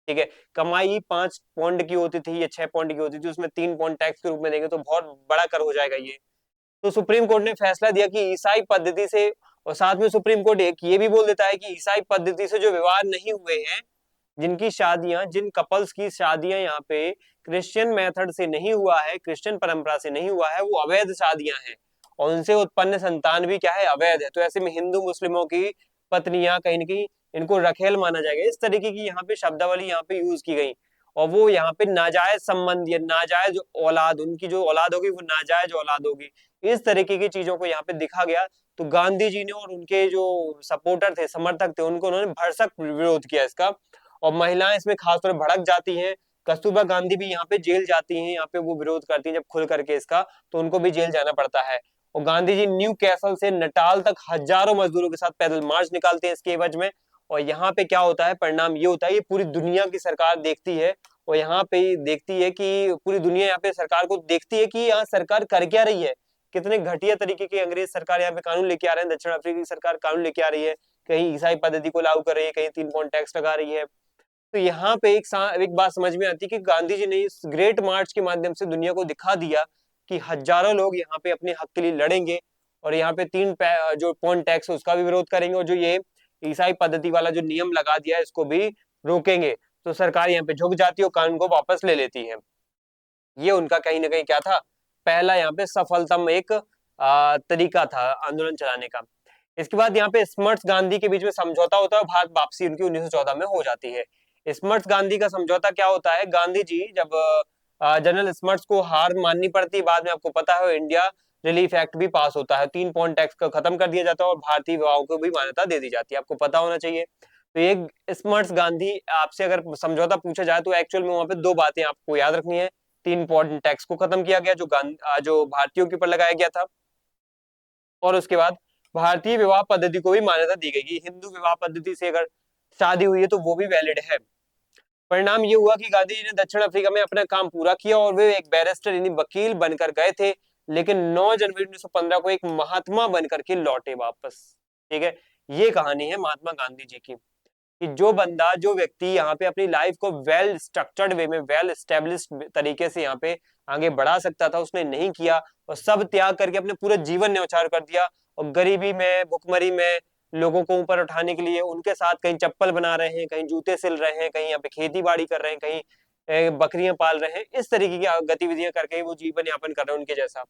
ठीक है, कमाई 5 पॉइंट की होती थी या 6 पॉइंट की होती थी, उसमें 3 पॉइंट टैक्स के रूप में देंगे तो बहुत बड़ा कर हो जाएगा ये। तो सुप्रीम कोर्ट ने फैसला दिया कि ईसाई पद्धति से, और साथ में सुप्रीम कोर्ट एक ये भी बोल देता है कि ईसाई पद्धति से जो विवाह नहीं हुए हैं, जिनकी शादियां, जिन कपल्स की शादियां यहाँ पे क्रिश्चियन मेथड से नहीं हुआ है, क्रिश्चियन परंपरा से नहीं हुआ है, वो अवैध शादियां हैं, और उनसे उत्पन्न संतान भी क्या है, अवैध है। तो ऐसे में हिंदू मुस्लिमों की पत्नियां कहीं ना कहीं, इनको रखेल माना जाएगा। इस तरीके की यहाँ पे शब्दावली यहाँ पे यूज की गई। और वो यहाँ पे नाजायज संबंध या नाजायज औलाद, उनकी जो औलाद होगी वो नाजायज औलाद होगी, इस तरीके की चीजों को यहाँ पे दिखा गया। तो गांधी जी ने और उनके जो सपोर्टर थे, समर्थक थे, उनको उन्होंने भरसक विरोध किया इसका। और महिलाएं इसमें खासतौर पर भड़क जाती हैं। कस्तूरबा गांधी भी यहाँ पे जेल जाती हैं, यहाँ पे वो विरोध करती हैं जब खुल करके इसका, तो उनको भी जेल जाना पड़ता है। और गांधी जी न्यू कैसल से नटाल तक हजारों मजदूरों के साथ पैदल मार्च निकालते हैं इसके एवज में। और यहाँ पे क्या होता है, परिणाम ये होता है, ये पूरी दुनिया की सरकार देखती है, और यहाँ पे देखती है कि पूरी दुनिया यहाँ पे सरकार को देखती है कि यहाँ सरकार कर क्या रही है, कितने घटिया तरीके की अंग्रेज सरकार यहाँ पे कानून लेके आ रहे हैं, दक्षिण अफ्रीका की सरकार कानून लेके आ रही है, कहीं ईसाई पद्धति को लागू कर रही है, कहीं 3 पॉइंट टैक्स लगा रही है। तो यहाँ पे एक बात समझ में आती है कि गांधी जी ने इस ग्रेट मार्च के माध्यम से दुनिया को दिखा दिया कि हजारों लोग यहाँ पे अपने हक के लिए लड़ेंगे और यहाँ पे जो पॉइंट टैक्स है उसका भी विरोध करेंगे और जो ये ईसाई पद्धति वाला जो नियम लगा दिया है इसको भी रोकेंगे। तो सरकार यहाँ पे झुक जाती है और कानून को वापस ले लेती है। ये उनका कहीं ना कहीं क्या था, पहला यहाँ पे सफलतम एक तरीका था आंदोलन चलाने का। इसके बाद यहाँ पे स्मर्ट्स गांधी के बीच में समझौता होता है, भारत वापसी उनकी 1914 में हो जाती है। स्मर्ट्स गांधी का समझौता क्या होता है, गांधी जी जब जनरल स्मर्ट्स को हार माननी पड़ती है, बाद में आपको पता है इंडिया रिलीफ एक्ट भी पास होता है, 3 पॉइंट टैक्स को खत्म कर दिया जाता है और भारतीय विवाहों को भी मान्यता दे दी जाती है, आपको पता होना चाहिए। तो ये स्मर्ट्स गांधी आपसे अगर समझौता पूछा जाए तो एक्चुअल में वहां पे दो बातें आपको याद रखनी है। 3 पॉइंट टैक्स को खत्म किया गया जो भारतीयों के ऊपर लगाया गया था, और उसके बाद भारतीय विवाह पद्धति को भी मान्यता दी गई कि हिंदू विवाह पद्धति से अगर शादी हुई है तो वो भी वैलिड है। परिणाम ये हुआ कि गांधी जी ने दक्षिण अफ्रीका में अपना काम पूरा किया और वे एक बैरिस्टर यानी वकील बनकर गए थे, लेकिन 9 जनवरी 1915 को एक महात्मा बनकर के लौटे वापस। ठीक है, ये कहानी है महात्मा गांधी जी की कि जो बंदा जो व्यक्ति यहाँ पे अपनी लाइफ को वेल स्ट्रक्चर्ड वे में वेल एस्टेब्लिश्ड तरीके से यहाँ पे आगे बढ़ा सकता था उसने नहीं किया और सब त्याग करके अपने पूरे जीवन न्यौछावर कर दिया और गरीबी में भुखमरी में लोगों को ऊपर उठाने के लिए उनके साथ कहीं चप्पल बना रहे हैं, कहीं जूते सिल रहे हैं, कहीं यहाँ पे खेती बाड़ी कर रहे हैं, कहीं बकरियां पाल रहे हैं, इस तरीके की गतिविधियां करके वो जीवन यापन कर रहे हैं उनके जैसा।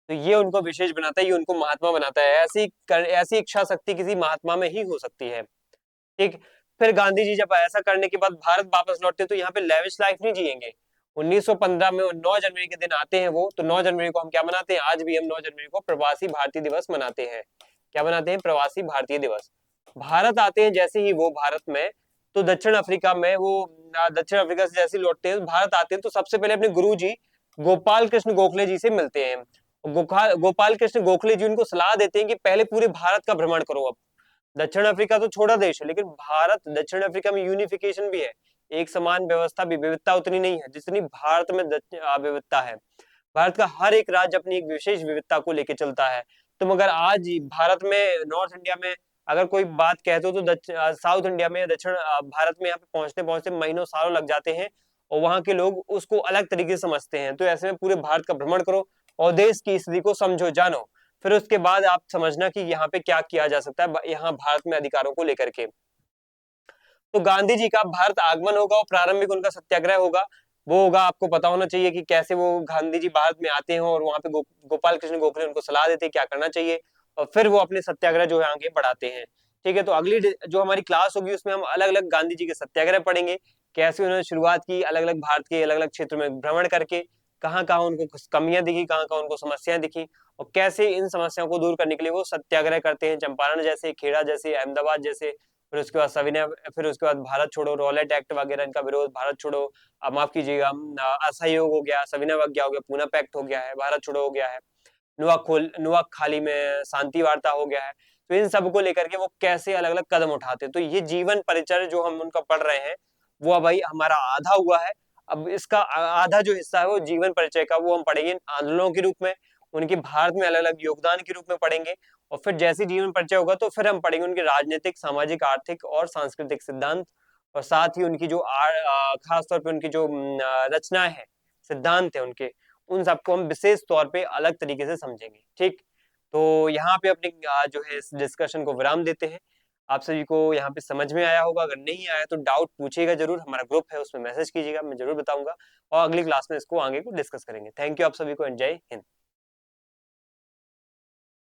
तो ये उनको विशेष बनाता है, ये उनको महात्मा बनाता है। ऐसी इच्छा शक्ति किसी महात्मा में ही हो सकती है। ठीक, फिर गांधी जी जब ऐसा करने के बाद भारत वापस लौटते तो यहाँ पे लेविश लाइफ नहीं जिएंगे। 1915 में 9 जनवरी के दिन आते हैं वो, तो 9 जनवरी को हम क्या मनाते हैं, आज भी हम 9 जनवरी को प्रवासी भारतीय दिवस मनाते हैं। क्या मनाते हैं, प्रवासी भारतीय दिवस। भारत आते हैं जैसे ही वो भारत में, तो दक्षिण अफ्रीका में वो दक्षिण अफ्रीका से जैसे लौटते हैं भारत आते हैं तो सबसे पहले अपने गुरु जी गोपाल कृष्ण गोखले जी से मिलते हैं। गोपाल कृष्ण गोखले जी उनको सलाह देते हैं कि पहले पूरे भारत का भ्रमण करो। अब दक्षिण अफ्रीका तो छोटा देश है, लेकिन भारत दक्षिण अफ्रीका में यूनिफिकेशन भी है, एक समान व्यवस्था भी, विविधता उतनी नहीं है जितनी भारत में विविधता है। भारत का हर एक राज्य अपनी एक विशेष विविधता को लेके चलता है। तुम अगर आज भारत में नॉर्थ इंडिया में अगर कोई बात कहते हो तो साउथ इंडिया में दक्षिण भारत में यहाँ पे पहुंचते पहुंचते महीनों सालों लग जाते हैं और वहां के लोग उसको अलग तरीके से समझते हैं। तो ऐसे में पूरे भारत का भ्रमण करो और देश की स्थिति को समझो जानो, फिर उसके बाद आप समझना कि यहाँ पे क्या किया जा सकता है यहाँ भारत में अधिकारों को लेकर के। तो गांधी जी का भारत आगमन होगा और प्रारंभिक उनका सत्याग्रह होगा, वो होगा, आपको पता होना चाहिए कि कैसे वो गांधी जी भारत में आते हैं और वहां पे गोपाल कृष्ण गोखले उनको सलाह देते हैं क्या करना चाहिए और फिर वो अपने सत्याग्रह जो है आगे बढ़ाते हैं। ठीक है, तो अगली जो हमारी क्लास होगी उसमें हम अलग अलग गांधी जी के सत्याग्रह पढ़ेंगे, कैसे उन्होंने शुरुआत की अलग अलग भारत के अलग अलग क्षेत्रों में भ्रमण करके, कहाँ कहाँ उनको कमियां दिखी, कहाँ कहाँ उनको समस्याएं दिखी और कैसे इन समस्याओं को दूर करने के लिए वो सत्याग्रह करते हैं, चंपारण जैसे, खेड़ा जैसे, अहमदाबाद जैसे, फिर उसके बाद सविनय, फिर उसके बाद भारत छोड़ो, रॉलेट एक्ट वगैरह इनका विरोध, भारत छोड़ो, माफ कीजिएगा, असहयोग हो गया, सविनय अवज्ञा हो गया, पूना पैक्ट हो गया है, भारत छोड़ो हो गया है, नुआख खाली में शांति वार्ता हो गया है। तो इन सब को लेकर के वो कैसे अलग अलग कदम उठाते हैं। तो ये जीवन परिचय जो हम उनका पढ़ रहे हैं वो अब भाई हमारा आधा हुआ है। अब इसका आधा जो हिस्सा है वो जीवन परिचय का, वो हम पढ़ेंगे आंदोलनों के रूप में, उनके भारत में अलग अलग योगदान के रूप में पढ़ेंगे और फिर जैसे जीवन परिचय होगा तो फिर हम पढ़ेंगे उनके राजनीतिक, सामाजिक, आर्थिक और सांस्कृतिक सिद्धांत और साथ ही उनकी जो खास तौर पे उनकी जो रचनाएं हैं, सिद्धांत है उनके, उन सबको हम विशेष तौर पे अलग तरीके से समझेंगे। ठीक, तो यहाँ पे अपने जो है इस डिस्कशन को विराम देते हैं। आप सभी को यहाँ पे समझ में आया होगा, अगर नहीं आया तो डाउट पूछिएगा जरूर, हमारा ग्रुप है उसमें मैसेज कीजिएगा, मैं जरूर बताऊंगा और अगली क्लास में इसको आगे को डिस्कस करेंगे। थैंक यू आप सभी को, एंड जय हिंद।